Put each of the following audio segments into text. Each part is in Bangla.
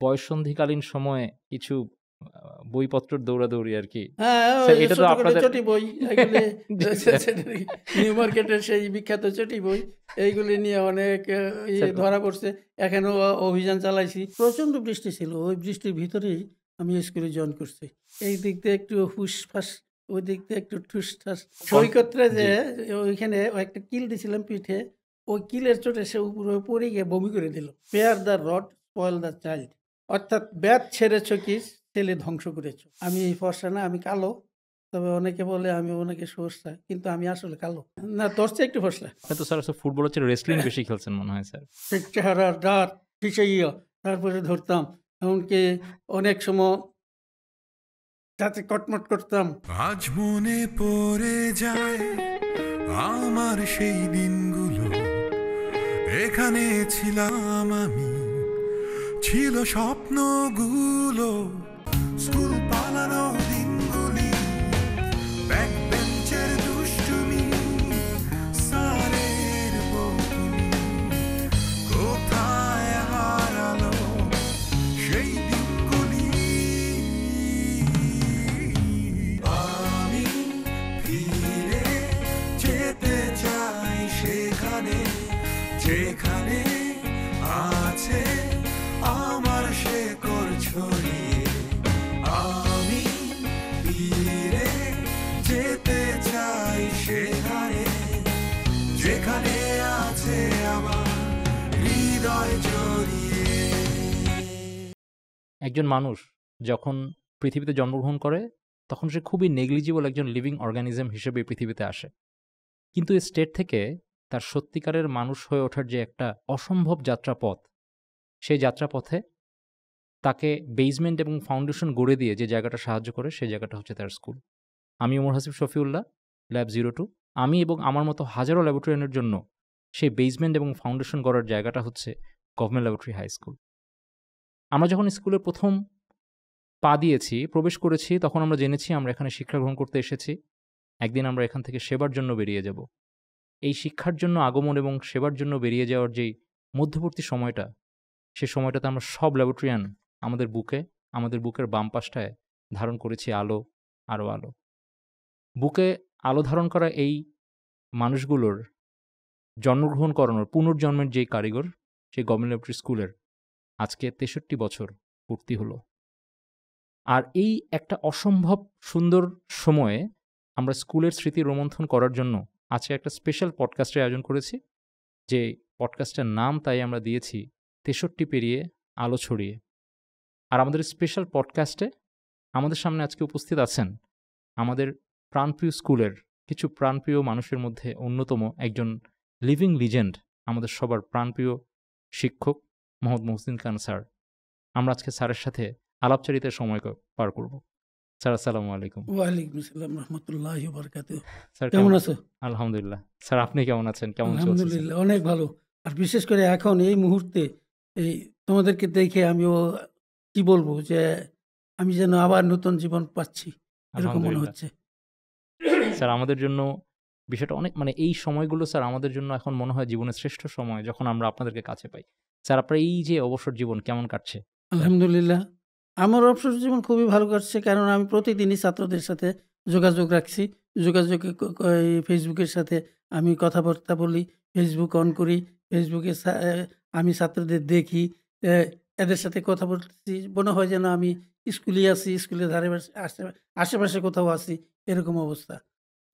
বয়ঃসন্ধিকালীন সময়ে কিছু বইপত্রের দৌড়াদৌড়ি আর কি। হ্যাঁ, স্যার ওই এটা তো ছোট করে আপনাদের চটি বই এগুলি জি স্যার। নিউ মার্কেটের সেই বিখ্যাত চটি বই এইগুলি নিয়ে অনেক স্যার ধরা পড়ছে। এখানেও অভিযান চালাইছি। প্রচণ্ড বৃষ্টি ছিল। ওই বৃষ্টির ভিতরেই আমি স্কুলে জয়েন করছি। এই দিক দিয়ে একটু হুসফাস, ওই দিক দিয়ে একটু ঠুসঠাস। সৈকতে যে জি। ওইখানে একটা কিল দিছিলাম পিঠে, ওই কিলের চোটে সে উপরে পড়ে গিয়ে বমি করে দিল। Spare the rod, spoil the child. অর্থাৎ ব্যাত ছেড়েছ কি ছেলে ধ্বংস করেছ। আমি এই ফর্সা না, আমি কালো। তবে অনেকে বলে আমি অনেকে ফর্সা, কিন্তু আমি আসলে কালো। না, তোর চেয়ে একটু ফর্সা। আপনি তো স্যার ফুটবলের চেয়ে রেসলিং বেশি খেলছেন মনে হয় স্যার। ঠিক চেহারার দাঁত পিছাইয়া তারপরে ধরতাম। এমনকি অনেক সময় দাঁতে কটমট করতাম। আজ মনে পড়ে যায় আমার সেই দিনগুলো, এখানে ছিলাম আমি, ছিল স্বপ্নগুলো, স্কুল পালানো দিনগুলি, ব্যাক বেঞ্চের দুষ্টুমি, স্যারের বকুনি, কোথায় হারালো সেই দিনগুলি। আমি ফিরে যেতে চাই সেখানে, যেখানে আছে আমার শেকড় ছড়িয়ে। আমি ফিরে যেতে চাই সেখানে, যেখানে আছে আমার হৃদয় জড়িয়ে। একজন মানুষ যখন পৃথিবীতে জন্মগ্রহণ করে তখন সে খুবই নেগলিজিবল একজন লিভিং অর্গানিজম হিসেবে এই পৃথিবীতে আসে। কিন্তু এই স্টেট থেকে তার সত্যিকারের মানুষ হয়ে ওঠার যে একটা অসম্ভব যাত্রাপথ, সেই যাত্রাপথে তাকে বেসমেন্ট এবং ফাউন্ডেশন গড়ে দিয়ে যে জায়গাটা সাহায্য করে সেই জায়গাটা হচ্ছে তার স্কুল। আমি ওমর হাসিব শফিউল্লাহ, ল্যাব 02। আমি এবং আমার মতো হাজারো ল্যাবরেটরিয়ানের জন্য সেই বেসমেন্ট এবং ফাউন্ডেশন গড়ার জায়গাটা হচ্ছে গভর্নমেন্ট ল্যাবরেটরি হাই স্কুল। আমরা যখন স্কুলে প্রথম পা দিয়েছি, প্রবেশ করেছি, তখন আমরা জেনেছি আমরা এখানে শিক্ষা গ্রহণ করতে এসেছি। একদিন আমরা এখান থেকে সেবার জন্য বেরিয়ে যাব। এই শিক্ষার জন্য আগমন এবং সেবার জন্য বেরিয়ে যাওয়ার যেই মধ্যবর্তী সময়টা, সে সময়টাতে আমরা সব ল্যাবরেটরিয়ান আমাদের বুকের বাম পাশটায় ধারণ করেছি আলো, আরও আলো। বুকে আলো ধারণ করা এই মানুষগুলোর জন্মগ্রহণ করানোর পুনর্জন্মের যেই কারিগর, সেই গভর্নমেন্ট ল্যাবরেটরি স্কুলের আজকে 63 বছর পূর্তি হলো। আর এই একটা অসম্ভব সুন্দর সময়ে আমরা স্কুলের স্মৃতি রোমন্থন করার জন্য আজকে একটা স্পেশাল পডকাস্টের আয়োজন করেছি, যে পডকাস্টের নাম তাই আমরা দিয়েছি 63 পেরিয়ে আলো ছড়িয়ে। আর আমাদের স্পেশাল পডকাস্টে আমাদের সামনে আজকে উপস্থিত আছেন আমাদের প্রাণপ্রিয় স্কুলের কিছু প্রাণপ্রিয় মানুষের মধ্যে অন্যতম একজন লিভিং লিজেন্ড, আমাদের সবার প্রাণপ্রিয় শিক্ষক মোহাম্মদ মহসিন খান স্যার। আমরা আজকে স্যারের সাথে আলাপচারিতার সময় পার করব। স্যার আসসালামু আলাইকুম। ওয়ালাইকুম আসসালাম রহমতুল্লাহি ওয়া বারাকাতুহু। স্যার কেমন আছো? আলহামদুলিল্লাহ। স্যার আপনি কেমন আছেন? কেমন চলছে? আলহামদুলিল্লাহ অনেক ভালো। আর বিশেষ করে এখন এই মুহূর্তে এই তোমাদেরকে দেখে আমিও কি বলবো যে আমি যেন আবার নতুন জীবন পাচ্ছি এরকম মনে আলহামদুলিল্লাহ। হচ্ছে। স্যার আমাদের জন্য বিষয়টা অনেক, মানে এই সময়গুলো স্যার আমাদের জন্য এখন মনে হয় জীবনের শ্রেষ্ঠ সময়, যখন আমরা আপনাদেরকে কাছে পাই। স্যার আপনার এই যে অবসর জীবন কেমন কাটছে? আলহামদুলিল্লাহ। আমার অবসর জীবন খুবই ভালো কাটছে, কারণ আমি প্রতিদিনই ছাত্রদের সাথে যোগাযোগ রাখছি। যোগাযোগে এই ফেসবুকের সাথে আমি কথাবার্তা বলি। ফেসবুক অন করি। ফেসবুকে আমি ছাত্রদের দেখি। এ এদের সাথে কথা বলতেছি। মনে হয় যেন আমি স্কুলেই আছি, স্কুলের ধারে আশেপাশে কোথাও আছি, এরকম অবস্থা।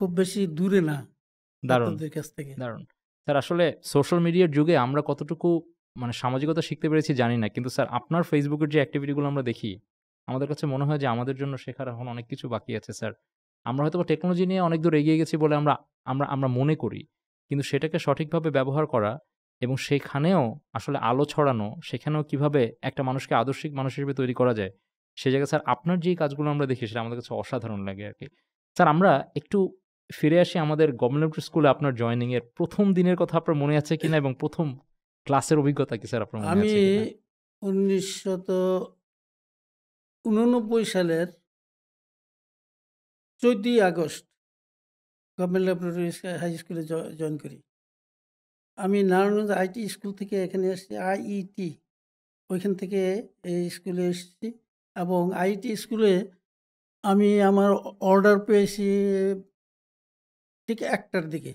খুব বেশি দূরে না দারুণ, ছাত্রদের কাছ থেকে। দারুণ। স্যার আসলে সোশ্যাল মিডিয়ার যুগে আমরা কতটুকু মানে সামাজিকতা শিখতে পেরেছি জানি না। কিন্তু স্যার আপনার ফেসবুকের যে অ্যাক্টিভিটিগুলো আমরা দেখি, আমাদের কাছে মনে হয় যে আমাদের জন্য শেখার এখন অনেক কিছু বাকি আছে স্যার। আমরা হয়তোবা টেকনোলজি নিয়ে অনেক দূর এগিয়ে গেছি বলে আমরা আমরা আমরা মনে করি। কিন্তু সেটাকে সঠিকভাবে ব্যবহার করা এবং সেখানেও আসলে আলো ছড়ানো, সেখানেও কিভাবে একটা মানুষকে আদর্শিক মানুষ হিসেবে তৈরি করা যায়, সে জায়গায় স্যার আপনার যেই কাজগুলো আমরা দেখি সেটা আমাদের কাছে অসাধারণ লাগে আরকি। স্যার আমরা একটু ফিরে আসি আমাদের গভর্নমেন্ট স্কুলে আপনার জয়েনিং এর ১ম দিনের কথা আপনার মনে আছে কিনা এবং ১ম ক্লাসের অভিজ্ঞতা কি স্যার আপনার মনে আমি আছে কিনা? ১৯৮৯ সালের ১৪ই আগস্ট গভর্নমেন্ট ল্যাবরেটরি হাই স্কুলে জয়েন করি। আমি নারায়ণগঞ্জ আইটি স্কুল থেকে এখানে আসছি, আইইটি। ওইখান থেকে এই স্কুলে এসেছি এবং আইটি স্কুলে আমি আমার অর্ডার পেয়েছি ঠিক ১টার দিকে।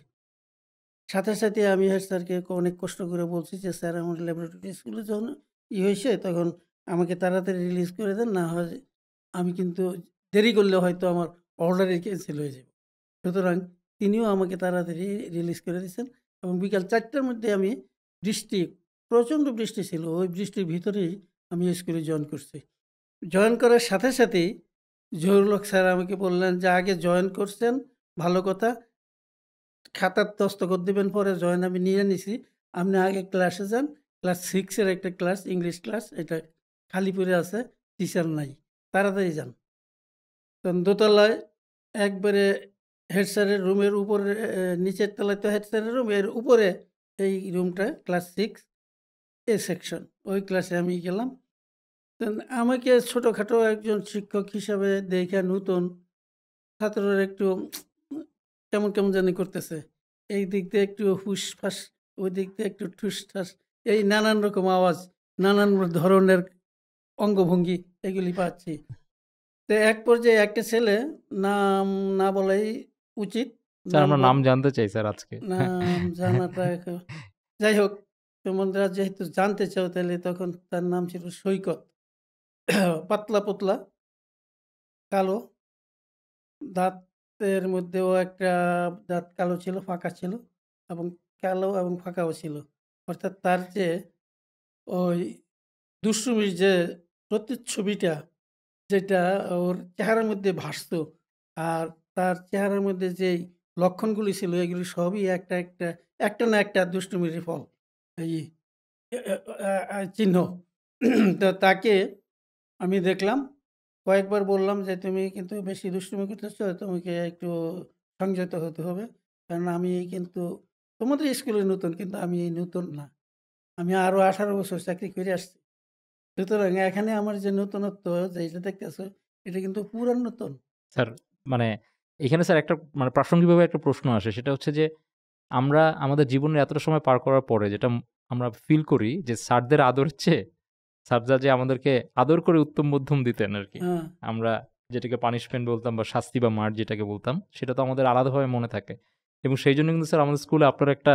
সাথে, সাথে আমি হেড স্যারকে অনেক কষ্ট করে বলছি যে, "স্যার আমার ল্যাবরেটরি স্কুলে যখন হয়েছে তখন আমাকে তাড়াতাড়ি রিলিজ করে দেন। না হয় আমি কিন্তু দেরি করলে হয়তো আমার অর্ডারই ক্যানসেল হয়ে যাবে।" সুতরাং তিনিও আমাকে তাড়াতাড়ি রিলিজ করে দিয়েছেন এবং বিকাল ৪টার মধ্যে আমি প্রচণ্ড বৃষ্টি ছিল। ওই বৃষ্টির ভিতরেই আমি স্কুলে জয়েন করছি। জয়েন করার সাথে, সাথেই জহুরুল হক স্যার আমাকে বললেন যে, "আগে জয়েন করছেন, ভালো কথা। খাতার দস্তখত দিবেন পরে জয়েন আমি নিয়ে নিছি। আপনি আগে ক্লাসে যান। ক্লাস 6 এর একটা ক্লাস, ইংলিশ ক্লাস, এটা খালি পড়ে আছে, টিচার নাই। তাড়াতাড়ি যান।" তখন দোতলায় একবারে হেড স্যারের রুমের উপরে নিচের তলায় তো হেড স্যারের রুম, এর উপরে এই রুমটা ক্লাস 6 এ সেকশন। ওই ক্লাসে আমি গেলাম। তখন আমাকে ছোটখাটো একজন শিক্ষক হিসাবে দেইখা নতুন ছাত্ররা একটু কেমন, কেমন জানি করতেছে। এই দিক দিয়ে একটু হুসফাস, ওই দিক দিয়ে একটু ঠুসঠাস, এই নানান রকম আওয়াজ, নানান ধরনের অঙ্গভঙ্গি এগুলি পাচ্ছি। তো এক পর্যায়ে একটা ছেলে, নাম না বলাই উচিত। স্যার আমরা বল নাম জানতে চাই স্যার আজকে। নাম জানাটা যাই হোক, তোমরা যেহেতু জানতে চাও তাহলে তখন তার নাম ছিল সৈকত। পাতলা, কালো, দাঁতের মধ্যেও একটা দাঁত কালো ছিল, ফাঁকা ছিল এবং কালো এবং ফাঁকাও ছিল। অর্থাৎ তার যে ওই দুষ্টুমির যে প্রতিচ্ছবিটা, যেটা ওর চেহারার মধ্যে ভাসত, আর তার চেহারার মধ্যে যেই লক্ষণগুলি ছিল এগুলি সবই একটা না একটা দুষ্টুমিরই ফল। এই চিহ্ন। তো তাকে আমি দেখলাম, কয়েকবার বললাম যে, "তুমি কিন্তু বেশি দুষ্টুমি করতেছ, তোমাকে একটু সংযত হতে হবে। কারণ আমি কিন্তু তোমাদের স্কুলে নতুন, কিন্তু আমি নতুন না। আমি আরো 18 বছর চাকরি করে আসছি। সুতরাং এখানে আমার যে নতুনত্ব যেটা দেখতেছো, এটা কিন্তু পুরান নতুন।" স্যার মানে এখানে স্যার একটা মানে প্রাসঙ্গিকভাবে একটা প্রশ্ন আসে, সেটা হচ্ছে যে আমরা আমাদের জীবনের এতটা সময় পার করার পরে যেটা আমরা ফিল করি যে স্যারদের আদরের চেয়ে স্যাররা যে আমাদেরকে আদর করে উত্তম মধ্যম দিতেন আরকি। হ্যাঁ, আমরা যেটাকে পানিশমেন্ট বলতাম বা শাস্তি বা মার যেটাকে বলতাম, সেটা তো আমাদের আলাদাভাবে মনে থাকে। এবং সেইজন্য কিন্তু স্যার আমাদের স্কুলে আপনার একটা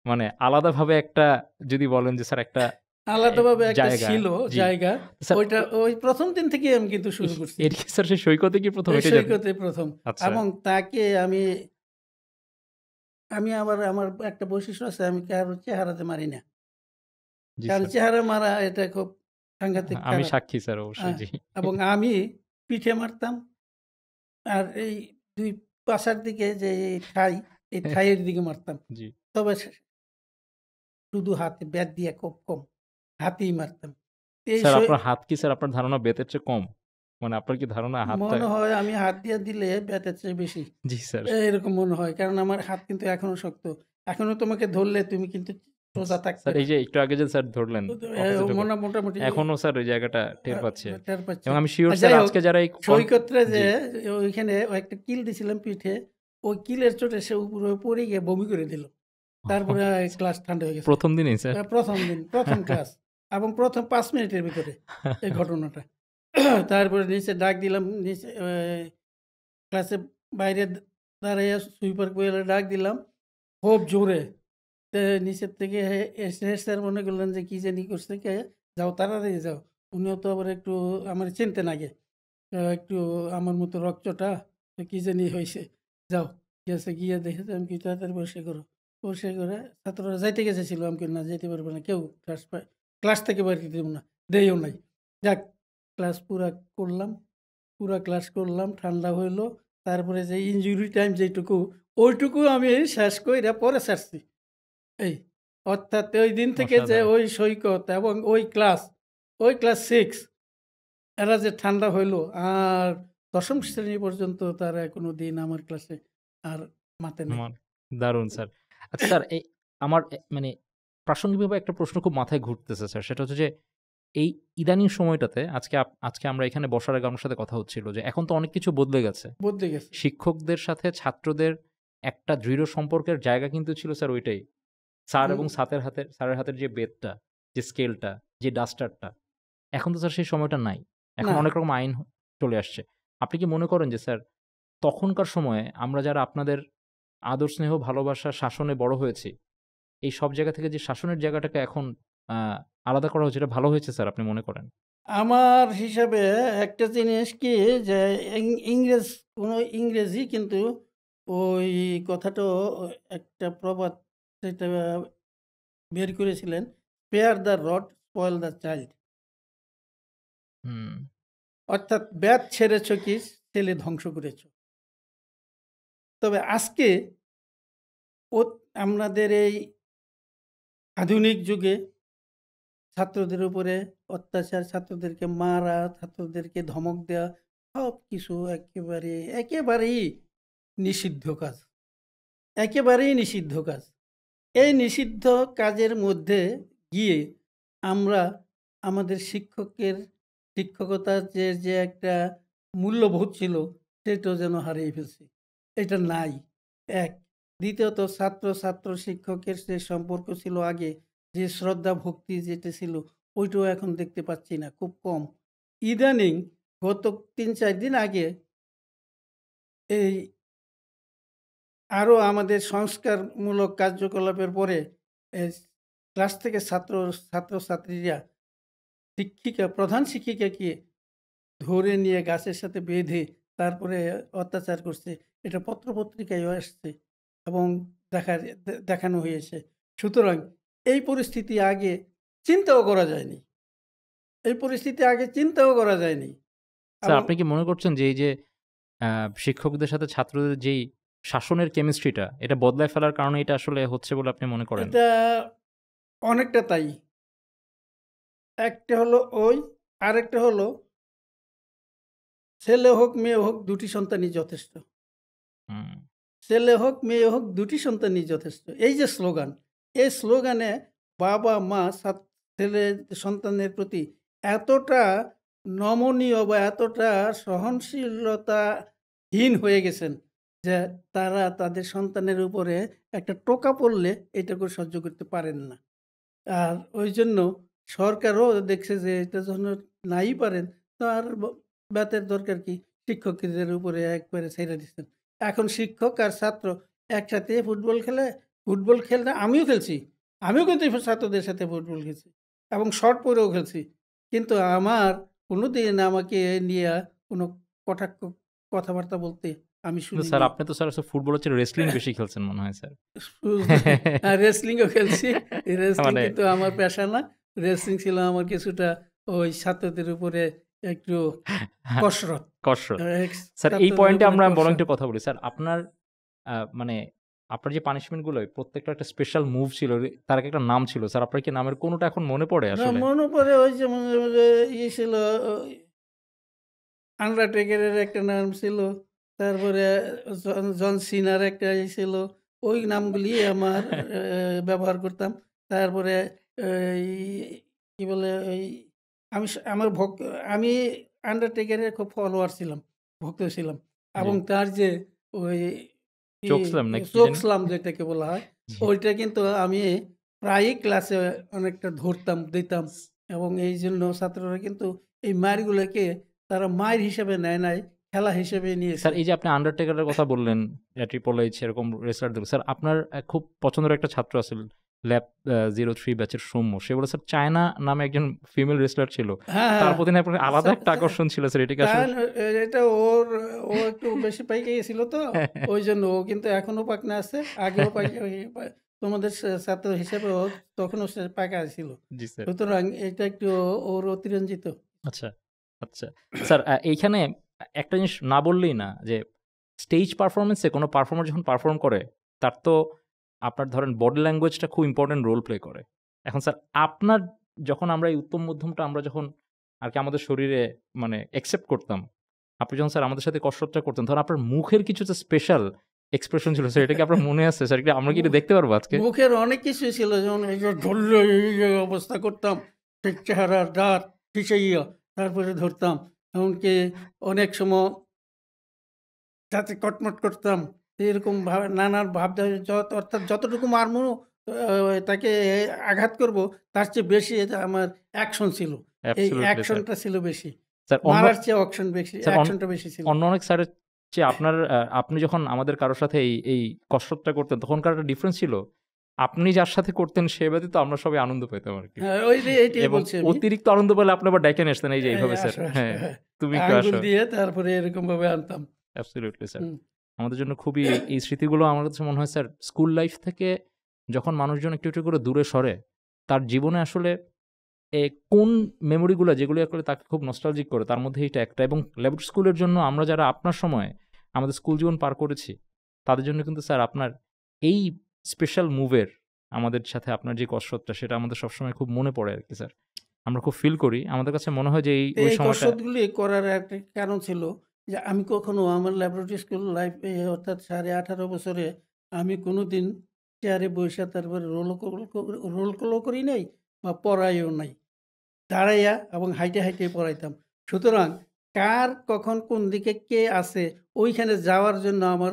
মানে আলাদাভাবে একটা যদি বলেন যে স্যার একটা আলাদাভাবে একটা জায়গা ছিল জি। জায়গা। স্যার ওইটা ওই ১ম দিন থেকেই আমি কিন্তু শুরু করছি। এর কি স্যার সেই সৈকতে কি ১ম এই এটা জানেন? সৈকতে ১ম আচ্ছা। এবং তাকে আমি আবার আমার একটা বৈশিষ্ট্য আছে, আমি কারো চেহারাতে মারি না। জি কারণ স্যার। চেহারা মারা এটা খুব সাংঘাতিক আমি খারাপ। সাক্ষী স্যার অবশ্যই জি। এবং আমি পিঠে মারতাম। আর এই ২ পাছার দিকে যে এই ঠাইয়ের দিকে মারতাম। জি। তবে শুধু হাতে ব্যাট দিয়ে খুব কম। হাতেই মারতাম। এই স্যার আপনার হাত কি স্যার আপনার ধারণা বেতের চেয়ে কম? মানে আপনার কি ধারণা হাতটা মনে হয় আমি হাত দিয়ে দিলে ব্যাটের চেয়ে বেশি। জি স্যার। এরকম মনে হয়। কারণ আমার হাত কিন্তু এখনো শক্ত। এখনো তোমাকে ধরলে তুমি কিন্তু সোজা থাকতে স্যার এই যে একটু আগে যে স্যার ধরলেন অপোজিট অফ মোটামুটি এখনো স্যার ওই জায়গাটা টের পাচ্ছি। টের পাচ্ছি। এবং আমি সিউর আর স্যার যাই হোক, আজকে যারা এই সৈকতরে যে জি। ওইখানে একটা কিল দিছিলাম পিঠে, ওই কিলের চোটে সে উপরে পড়ে গিয়ে বমি করে দিল। তারপরে ক্লাস ঠান্ডা হয়ে গেছে। ১ম দিনেই স্যার? ১ম দিন, ১ম ক্লাস এবং ১ম ৫ মিনিটের ভিতরে এই ঘটনাটা। তারপরে নিচে ডাক দিলাম, নিচে ক্লাসের বাইরে দাঁড়াইয়া সুইপার কইরা ডাক দিলাম খুব জোরে। নিচের থেকে এসে স্যার মনে করলেন যে কি জানি করছে, কে যাও তাড়াতাড়ি যাও। উনিও তো আবার একটু আমার চিনতেন আগে। একটু আমার মতো রকচটা, তো কি জানি হইছে। যাও, গেছে গিয়ে দেখে আমি কি তাড়াতাড়ি পরিষ্কার করো। পরিষ্কার করে ছাত্ররা যাইতে গেছিল, আমি কই না যাইতে পারবে না কেউ, ক্লাস থেকে বাইর করে দেব না, দেইও নাই। যাক, ক্লাস পুরা করলাম। পুরা ক্লাস করলাম, ঠান্ডা হইলো। তারপরে যে ইনজুরি টাইম যেটুকু, ওইটুকু আমি শেষ কইরা পরে ছাড়ছি। এই অর্থাৎ ওই দিন থেকে যে অসাধারণ। ওই সৈকত এবং ওই ক্লাস 6 এরা যে ঠান্ডা হইলো, আর ১ম শ্রেণী পর্যন্ত তারা কোনোদিন আমার ক্লাসে আর মাতে নাই। আমার দারুণ স্যার। আচ্ছা স্যার এই আমার মানে প্রাসঙ্গিকভাবে একটা প্রশ্ন খুব মাথায় ঘুরতেছে স্যার। সেটা হচ্ছে যে এই ইদানিং সময়টাতে আজকে আমরা এখানে বসার আগে আপনার সাথে কথা হচ্ছিল যে এখন তো অনেক কিছু বদলে গেছে। বদলে গেছে। শিক্ষকদের সাথে ছাত্রদের একটা দৃঢ় সম্পর্কের জায়গা কিন্তু ছিল স্যার ওইটাই। স্যার হুম। এবং স্যারের হাতের যে বেতটা, যে স্কেলটা, যে ডাস্টারটা, এখন তো স্যার সেই সময়টা নাই। এখন না। অনেক রকম আইন চলে আসছে। আপনি কি মনে করেন যে স্যার তখনকার সময়ে আমরা যারা আপনাদের আদর, স্নেহ, ভালোবাসা, শাসনে বড় হয়েছি, এই সব জায়গা থেকে যে শাসনের জায়গাটাকে এখন আ আলাদা করা হয়েছে, এটা ভালো হয়েছে স্যার আপনি মনে করেন? আমার হিসাবে একটা জিনিস কি যে কোনো ইংরেজি কিন্তু ওই কথাটাও একটা প্রবাদ সেটা বের করেছিলেন, "spare the rod, spoil the child." হুম, অর্থাৎ ব্যাত ছেড়েছ কি ছেলে ধ্বংস করেছ। তবে আজকে ও আমাদের এই আধুনিক যুগে ছাত্রদের উপরে অত্যাচার, ছাত্রদেরকে মারা, ছাত্রদেরকে ধমক দেওয়া সবকিছু একেবারেই নিষিদ্ধ কাজ। একেবারেই নিষিদ্ধ কাজ। এই নিষিদ্ধ কাজের মধ্যে গিয়ে আমরা আমাদের শিক্ষকতার যে একটা মূল্যবোধ ছিল সেটাও যেন হারিয়ে ফেলছি। এটা নাই। এক। দ্বিতীয়ত ছাত্র শিক্ষকের যে সম্পর্ক ছিল আগে, যে শ্রদ্ধা ভক্তি যেটা ছিল ওইটাও এখন দেখতে পাচ্ছি না, খুব কম। ইদানিং গত ৩-৪ দিন আগে এই আরো আমাদের সংস্কারমূলক কার্যকলাপের পরে এ ক্লাস থেকে ছাত্রছাত্রীরা প্রধান শিক্ষিকাকে ধরে নিয়ে গাছের সাথে বেঁধে তারপরে অত্যাচার করছে। এটা পত্র-পত্রিকায়ও আসছে এবং দেখানো হয়েছে। সুতরাং এই পরিস্থিতি আগে চিন্তাও করা যায়নি। এই পরিস্থিতি আগে চিন্তাও করা যায়নি। স্যার এবং আপনি কি মনে করছেন যে এই যে শিক্ষকদের সাথে ছাত্রদের যেই শাসনের কেমিস্ট্রিটা, এটা বদলায় ফেলার কারণে এটা আসলে হচ্ছে বলে আপনি মনে করেন? এটা অনেকটা তাই। একটা হলো আরেকটা হলো ছেলে হোক, মেয়ে হোক ২ টি সন্তানই যথেষ্ট। হুম, ছেলে হোক, মেয়ে হোক ২ টি সন্তানই যথেষ্ট। এই যে স্লোগান, এই স্লোগানে বাবা-মা ছেলে সন্তানের প্রতি এতটা নমনীয় বা এতটা সহনশীলতাহীন হয়ে গেছেন যে তারা তাদের সন্তানের উপরে একটা টোকা পড়লে এটাকে সহ্য করতে পারেন না। আর ওইজন্য সরকারও দেখছে যে এটা যখন নাই পারেন তো আর বেতের দরকার কি? শিক্ষকদের উপরে একবারে ছেড়ে দিচ্ছেন। এখন শিক্ষক আর ছাত্র একসাথে ফুটবল খেললে আমিও খেলছি। আমিও কিন্তু ছাত্রদের সাথে ফুটবল খেলছি এবং শর্ট পরেও খেলছি। কিন্তু আমার কোনোদিন আমাকে নিয়ে কোনো কটাক্ষ কথাবার্তা বলতে আমি কিন্তু স্যার শুনিনি। আপনি তো স্যার রেসলিং বেশি খেলছেন মনে হয় স্যার। রেসলিংও খেলছি। রেসলিং মানে কিন্তু আমার পেশা না। রেসলিং ছিল আমার কিছুটা ওই ছাত্রদের উপরে একটু কসরত। কসরত। এক্স স্যার এই ছাত্রদের পয়েন্টে উপরে আমরা বরং কসরত। একটু কথা বলি। স্যার আপনার মানে আপনার যে পানিশমেন্ট গুলো প্রত্যেকটার একটা স্পেশাল মুভ ছিল, তার একটা নাম ছিল। স্যার আপনার কি নামের কোনটা এখন মনে পড়ে না আসলে? মনে পড়ে ওই যে ইয়ে ছিল আন্ডারটেকারের একটা নাম ছিল। তারপরে জন সিনার একটা ছিল। ওই নামগুলি আমার ব্যবহার করতাম। তারপরে এই কি বলে ওই আমি স আমার ভক আমি আন্ডারটেকারের খুব ফলোয়ার ছিলাম, ভক্ত ছিলাম। জি। এবং তার যে ওই ই চোকস্লাম নাকি কি জানি? চোকস্লাম যেটাকে বলা হয়, জি। ওইটা কিন্তু আমি প্রায়ই ক্লাসে অনেকটা ধরতাম, দিতাম এবং এইজন্য ছাত্ররা কিন্তু এই মারগুলোকে তারা মাইর হিসেবে নেয় নাই, খেলা হিসেবে নিয়েছে। স্যার এই যে আপনি আন্ডারটেকারের কথা বললেন, ট্রিপল এইচ এরকম রেসলারদের। স্যার আপনার খুব পছন্দের একটা ছাত্র আছে ল্যাব 03 ব্যাচের সৌম্য। সে বলে স্যার চায়না নামে একজন ফিমেল রেসলার ছিল। হ্যাঁ, তার হ্যাঁ। প্রতি না আপনার আলাদা একটা আকর্ষণ ছিল স্যার। এটা কি আসলে এটা ও একটু বেশি পাইকে গেছিল তো, ওইজন্য ও কিন্তু এখনো পাকনা আছে। আগেও তোমাদের ছাত্র হিসেবে ও তখনও সে পাকা ছিল। জি স্যার। সুতরাং এটা একটু ওর অতিরঞ্জিত। আচ্ছা, আচ্ছা। স্যার এইখানে একটা জিনিস না বললেই না যে স্টেজ পারফরম্যান্সে কোনো পারফর্মার যখন পারফর্ম করে তার তো আপনার ধরেন বডি ল্যাঙ্গুয়েজটা খুব ইম্পোর্টেন্ট রোল প্লে করে। এখন স্যার আপনার যখন আমরা এই উত্তম মধ্যমটা আমরা যখন আরকি আমাদের শরীরে মানে অ্যাকসেপ্ট করতাম, আপনি যখন স্যার আমাদের সাথে কসরতটা করতেন তখন আপনার মুখের কিছু যে স্পেশাল এক্সপ্রেশন ছিল স্যার, এটা কি আপনার মনে আছে স্যার? এটা আমরা কি এটা দেখতে পারবো আজকে? মুখের অনেক কিছুই ছিল, যেমন এই যে ধরলে এই যে অবস্থা করতাম, ঠিক চেহারার দাঁত খিঁচাইয়া তারপরে ধরতাম। এমনকি অনেক সময় যাতে কটমট করতাম, এরকম ভাবে নানান অর্থাৎ যতটুকু মারমু তাকে আঘাত করব তার চেয়ে বেশি এটা আমার অ্যাকশন ছিল। এই অ্যাবসোলিউটলি স্যার। অ্যাকশনটা ছিল বেশি। স্যার অন্য মারার চেয়ে অকশন বেশি, স্যার অ্যাকশনটা বেশি ছিল। অন্য অনেক স্যারের চেয়ে আপনার আপনি যখন আমাদের কারো সাথে এই কসরতটা করতেন তখনকার একটা ডিফারেন্স ছিল। আপনি যার সাথে করতেন সে ব্যতীত আমরা সবাই আনন্দ পেতাম আরকি। হ্যাঁ, এইটাই এবং বলছি আমি। অতিরিক্ত আনন্দ পেলে আপনি আবার ডাইকা নিয়ে আসতেন এই যে এই এইভাবে স্যার। আসো, আসো, হ্যাঁ, হ্যাঁ। তুমি একটু আঙ্গুল আসো। দিয়ে তারপরে এরকমভাবে আনতাম। Absolutely sir. হুম। আমাদের জন্য খুবই এই স্মৃতিগুলো আমার কাছে মনে হয় স্যার স্কুল লাইফ থেকে যখন মানুষজন একটু করে দূরে সরে, তার জীবনে আসলে কোন মেমোরিগুলো যেগুলো আসলে তাকে খুব নস্টালজিক করে তার মধ্যে এইটা একটা। এবং ল্যাবরেটরি স্কুলের জন্য আমরা যারা আপনার সময়ে আমাদের স্কুল জীবন পার করেছি, তাদের জন্য কিন্তু স্যার আপনার এই স্পেশাল মুভের আমাদের সাথে আপনার যে কসরতটা সেটা আমাদের সবসময় খুব মনে পড়ে আরকি স্যার। আমরা খুব ফিল করি। আমাদের কাছে মনে হয় যে ওই এই সময়টা কসরতগুলি করার একটা কারণ ছিল যে আমি কখনো আমার ল্যাবরেটরি স্কুল লাইফে অর্থাৎ 18.5 বছরে আমি কোনোদিন চেয়ারে বইসা তারপরে রোল কলও করি নাই বা পড়াইও নাই। দাঁড়াইয়া এবং হাইটে, হাইটে পড়াইতাম। সুতরাং কার কখন কোন দিকে কে আছে ওইখানে যাওয়ার জন্য আমার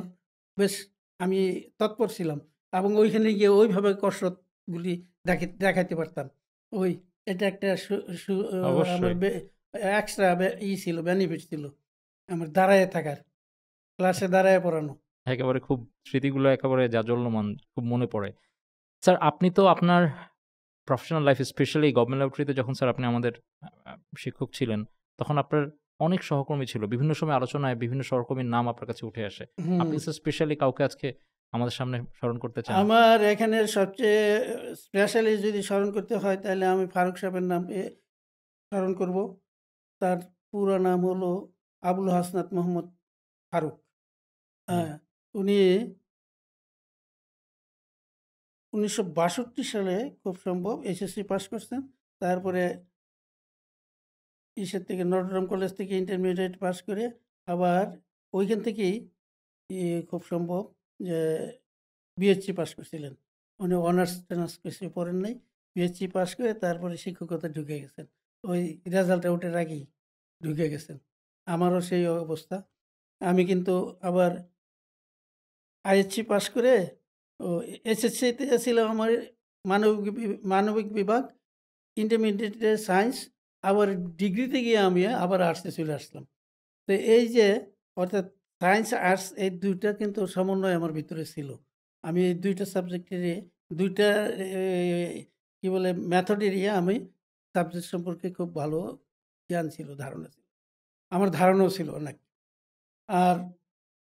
বেশ আমি তৎপর ছিলাম এবং ওইখানে গিয়ে ওইভাবে কসরতগুলি দেখাইতে পারতাম। ওই এটা একটা সু সু আমার অবশ্যই। এক্সট্রা ছিল বেনিফিট ছিল আমার দাঁড়ায়ে থাকার, ক্লাসে দাঁড়ায়ে পড়ানো। একেবারে খুব স্মৃতিগুলো একেবারে জাজ্বল্যমান খুব মনে পড়ে। স্যার আপনি তো আপনার প্রফেশনাল লাইফে স্পেশালি গভর্নমেন্ট ল্যাবরেটরিতে যখন স্যার আপনি আমাদের আ আ শিক্ষক ছিলেন, তখন আপনার অনেক সহকর্মী ছিল। বিভিন্ন সময় আলোচনায় বিভিন্ন সহকর্মীর নাম আপনার কাছে উঠে আসে। হুম। আপনি স্যার স্পেশালি কাউকে আজকে আমাদের সামনে স্মরণ করতে চান? আমার এখানে সবচেয়ে স্পেশালি যদি স্মরণ করতে হয় তাহলে আমি ফারুক সাহেবের নাম স্মরণ করব। তার পুরা নাম হলো আবুল হাসনাত মোহাম্মদ ফারুক। হুম। হ্যাঁ, উনি ১৯৬২ সালে খুব সম্ভব এসএসসি পাস করছেন। তারপরে ইসের থেকে নটরডেম কলেজ থেকে ইন্টারমিডিয়েট পাস করে আবার ওইখান থেকেই খুব সম্ভব যে বিএসসি পাস করছিলেন। উনি অনার্স-টনার্স কিছু পড়েন নাই। বিএসসি পাস করে তারপরে শিক্ষকতায় ঢুকে গেছেন। ওই রেজাল্টটা ওঠার আগেই ঢুকে গেছেন। আমারও সেই অবস্থা। আমি কিন্তু আবার আইএসসি পাস করে ও এসএসসিতে ছিল আমার মানবিক বিভাগ, ইন্টারমিডিয়েটে সায়েন্স, আবার ডিগ্রিতে গিয়ে আমি আবার আর্টসে চলে আসলাম। তো এই যে অর্থাৎ সায়েন্স, আর্টস এই ২ টা কিন্তু সমন্বয় আমার ভিতরে ছিল। আমি এই ২ টা সাবজেক্টেরই ২ টা এ কি বলে মেথডেরই আমি সাবজেক্ট সম্পর্কে খুব ভালো জ্ঞান ছিল, ধারণা ছিল। আমার ধারণাও ছিল অনেক। আর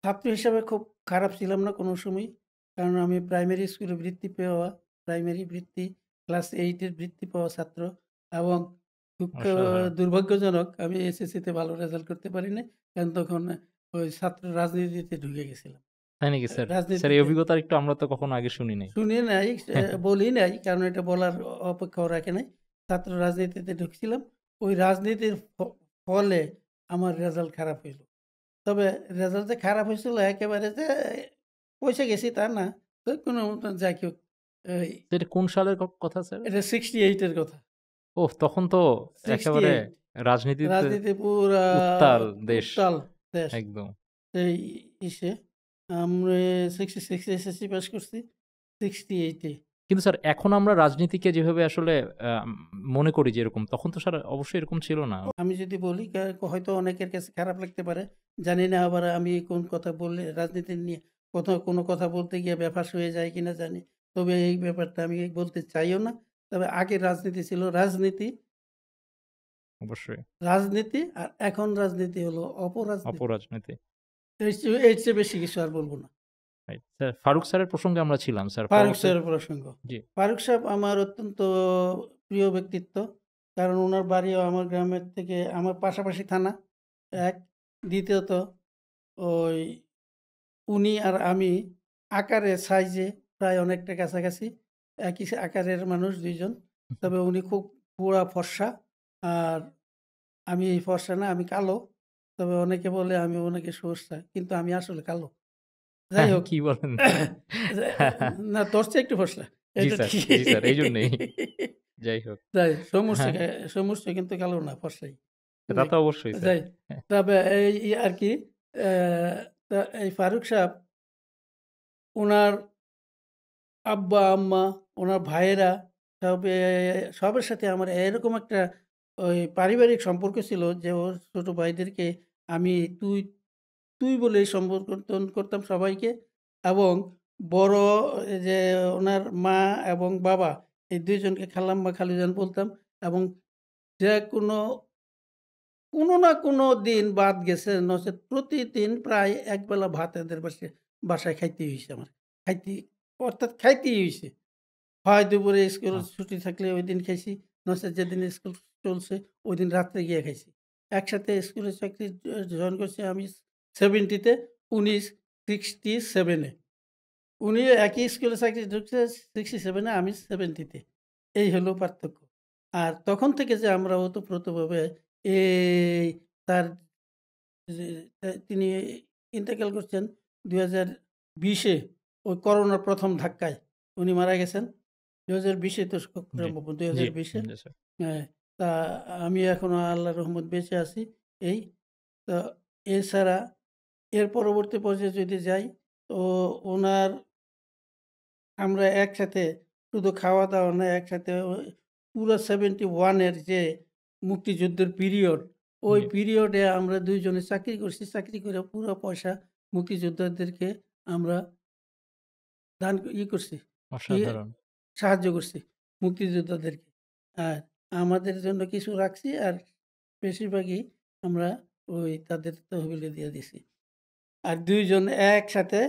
ছাত্র হিসাবে খুব খারাপ ছিলাম না কোনো সময়ই। কারণ আমি প্রাইমারি স্কুলে বৃত্তি পাওয়া, প্রাইমারি বৃত্তি, ক্লাস 8 এর বৃত্তি পাওয়া ছাত্র এবং অসাধারণ। দুর্ভাগ্যজনক আমি এসএসসিতে ভালো রেজাল্ট করতে পারি নাই। কারণ তখন ওই ছাত্র রাজনীতিতে ঢুকে গেছিলাম। তাই নাকি স্যার? স্যার এই রাজনীতিতে অভিজ্ঞতা একটু আমরা তো কখনো আগে শুনি নাই। শুনি নাই, বলি নাই কারণ এটা বলার অপেক্ষাও রাখে নাই। ছাত্র রাজনীতিতে ঢুকছিলাম। ওই রাজনীতির ফলে আমার রেজাল্ট খারাপ হইল। তবে রেজাল্ট যে খারাপ হয়েছিল একেবারে যে পয়সা গেছি তা না। তো কোনো মতে যাই হোক এই এটা কোন সালের কথা স্যার? এটা 68 এর কথা। ওহ! তখন তো একেবারে 68 রাজনীতিতে রাজনীতি পুরা উত্তাল দেশ। উত্তাল দেশ। একদম। এই ইসে আমরা 66 এসএসসি পাস করছি। 68 এ। কিন্তু স্যার এখন আমরা রাজনীতিকে যেভাবে আসলে মনে করি যে এরকম, তখন তো স্যার অবশ্যই এরকম ছিল না। আমি যদি বলি হয়তো অনেকের কাছে খারাপ লাগতে পারে। জানি না আবার আমি কোন কথা বললে রাজনীতি নিয়ে কোনো কথা বলতে গিয়ে বেফাঁস হয়ে যায় কিনা জানি। তবে এই ব্যাপারটা আমি বলতে চাইও না। তবে আগে রাজনীতি ছিল অবশ্যই। রাজনীতি আর এখন রাজনীতি হলো অপরাজনীতি। অপরাজনীতি। এর চেয়ে বেশি কিছু আর বলব না। রাইট। স্যার ফারুক স্যারের প্রসঙ্গে আমরা ছিলাম। স্যার ফারুক স্যারের প্রসঙ্গ। জি। ফারুক সাহেব আমার অত্যন্ত প্রিয় ব্যক্তিত্ব। কারণ উনার বাড়িও আমার গ্রামের থেকে আমার পাশাপাশি থানা ১। দ্বিতীয়ত ওই উনি আর আমি আকারে সাইজে প্রায় অনেকটা কাছাকাছি। একই আকারের মানুষ ২ জন। তবে উনি খুব পুরা ফর্সা। আর আমি ফর্সা না, আমি কালো। তবে অনেকে বলে আমি ওনাকে ফর্সা। কিন্তু আমি আসলে কালো। যাই হোক। কি বলেন? না তোর চেয়ে একটু ফর্সা। জি এটা স্যার, ঠিক। জি স্যার এইজন্যই। যাই হোক। যাই হ্যাঁ, সমস্যা কিন্তু কালো না, ফর্সাই। তা তো অবশ্যই স্যার। যাই হ্যাঁ, তবে এই আরকি অ্যা তা এই ফারুক সাহেব উনার আব্বা, আম্মা, ওনার ভাইয়েরা সবার সাথে আমার এরকম একটা ওই পারিবারিক সম্পর্ক ছিল যে ওর ছোট ভাইদেরকে আমি তুই, তুই বলেই সম্বোধন করতাম সবাইকে এবং বড় যে ওনার মা এবং বাবা এই ২ জনকে খালাম্মা, খালুজান বলতাম এবং যে কোনো না কোনো দিন বাদ গেছে নচেৎ প্রতিদিন প্রায় একবেলা ভাত এদের বাসায় খাইতেই হইছে আমার। খাইতেই অর্থাৎ খাইতেই হইছে। হয় দুপুরে স্কুল আহ, ছুটি থাকলে ঐদিন খাইছি, নচেৎ যেদিন স্কুল চলছে ঐদিন রাত্রে গিয়ে খাইছি। একসাথে স্কুলে চাকরি জয়েন করছি আমি 70 তে, উনি 67 এ। উনি একই স্কুলে চাকরি ঢুকছে 67 এ, আমি 70 তে। এই হলো পার্থক্য। আর তখন থেকে যে আমরা ওতপ্রোতভাবে এই তার যে তিনি ইন্তেকাল করছেন ২০২০ এ ওই করোনার ১ম ধাক্কায় উনি মারা গেছেন। ২০২০ এ তো জি সম্ভব জি ২০২০ এ। জি স্যার। হ্যাঁ, তা আমি এখনো আল্লাহর রহমত বেঁচে আছি। এই তো এছাড়া এর পরবর্তী পর্যায়ে যদি যাই তো উনার আমরা একসাথে শুধু খাওয়া-দাওয়া না, একসাথে পুরা 71 এর যে মুক্তিযুদ্ধের পিরিয়ড, ওই জি পিরিয়ডে আমরা ২ জনে চাকরি করছি। চাকরি করে পুরা পয়সা মুক্তিযোদ্ধাদেরকে আমরা করছি, কি অসাধারণ। সাহায্য করছি মুক্তিযোদ্ধাদেরকে। আর আমাদের জন্য কিছু রাখছি আর বেশিরভাগই আমরা ওই তাদের তহবিলে দিয়ে দিছি। আর ২ জন একসাথে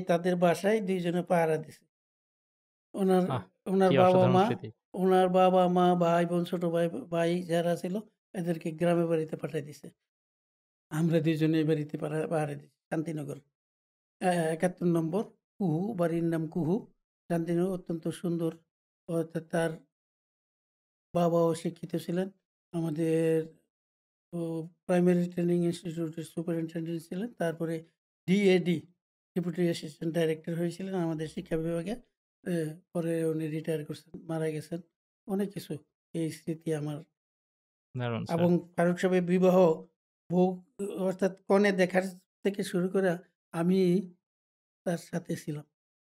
তাদের বাসায় ২ জনে পাহারা দিছি। উনার আহ, উনার কি অসাধারণ বাবা-মা, স্মৃতি। উনার বাবা-মা, ভাই-বোন, ছোট ভাই যারা ছিল এদেরকে গ্রামের বাড়িতে পাঠায় দিছে। আমরা ২ জনে এই বাড়িতে পাহারা দিছি শান্তিনগর। ৭১ নম্বর কুহু, বাড়ির নাম কুহু। শান্তিনগর অত্যন্ত সুন্দর। অর্থাৎ তার বাবাও শিক্ষিত ছিলেন। আমাদের ও প্রাইমারি ট্রেনিং ইনস্টিটিউটের সুপারিনটেনডেন্ট ছিলেন। তারপরে ডিএডি, ডেপুটি অ্যাসিস্ট্যান্ট ডাইরেক্টর হয়েছিলেন আমাদের শিক্ষা বিভাগে। এ পরে উনি রিটায়ার করছেন, মারা গেছেন। অনেক কিছু এই স্মৃতি আমার দারুণ স্যার। এবং ফারুক সাহেবের বিবাহ ভোগ অর্থাৎ কনে দেখার থেকে শুরু করে আমি তার সাথে ছিলাম।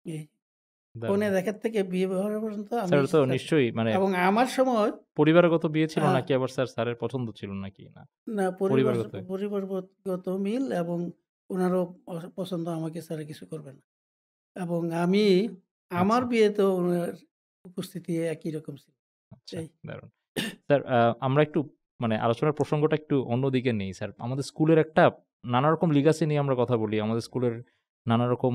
এই দারুণ। কনে দেখার থেকে বিয়ে পর্যন্ত আমি স্যার তো সাথে নিশ্চয়ই মানে এবং আমার সময় পরিবারগত বিয়ে ছিল আ নাকি আবার স্যার স্যারের পছন্দ ছিল নাকি না না পরিবারগত? পরিবারগত মিল এবং উনারও পছন্দ আমাকে ছাড়া কিছু করবে না। এবং আমি আমার আচ্ছা বিয়েতেও উনার উপস্থিতি একই রকম ছিল। আচ্ছা এই দারুণ। স্যার আমরা একটু মানে আলোচনার প্রসঙ্গটা একটু অন্যদিকে নেই স্যার। আমাদের স্কুলের একটা নানা রকম লিগ্যাসি নিয়ে আমরা কথা বলি। আমাদের স্কুলের নানা রকম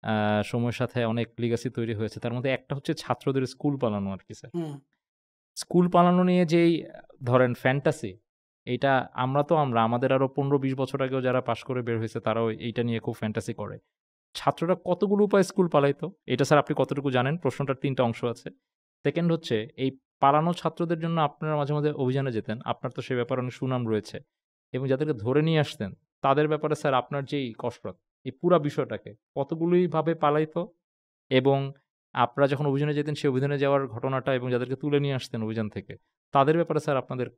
আ সময়ের সাথে অনেক লিগ্যাসি তৈরি হয়েছে। তার মধ্যে একটা হচ্ছে ছাত্রদের স্কুল পালানো আরকি স্যার। হুম, স্কুল পালানো নিয়ে যেই ধরেন ফ্যান্টাসি, এইটা আমরা আমাদের আরো ১৫-২০ বছর আগেও যারা পাশ করে বের হইছে তারাও এইটা নিয়ে খুব ফ্যান্টাসি করে। ছাত্ররা কতগুলো উপায়ে স্কুল পালাইতো? এটা স্যার আপনি কতটুকু জানেন? প্রশ্নটার ৩ টা অংশ আছে। সেকেন্ড হচ্ছে এই পালানো ছাত্রদের জন্য আপনারা মাঝে, মাঝে অভিযানে যেতেন। আপনার তো সে ব্যাপারে অনেক সুনাম রয়েছে। এবং যাদেরকে ধরে নিয়ে আসতেন, তাদের ব্যাপারে স্যার আপনার যেই কসরত, এই পুরা বিষয়টাকে কতগুলোই ভাবে পালাইতো? এবং আপনারা যখন অভিযানে যেতেন সেই অভিযানে যাওয়ার ঘটনাটা এবং যাদেরকে তুলে নিয়ে আসতেন অভিযান থেকে, তাদের ব্যাপারে স্যার আপনাদের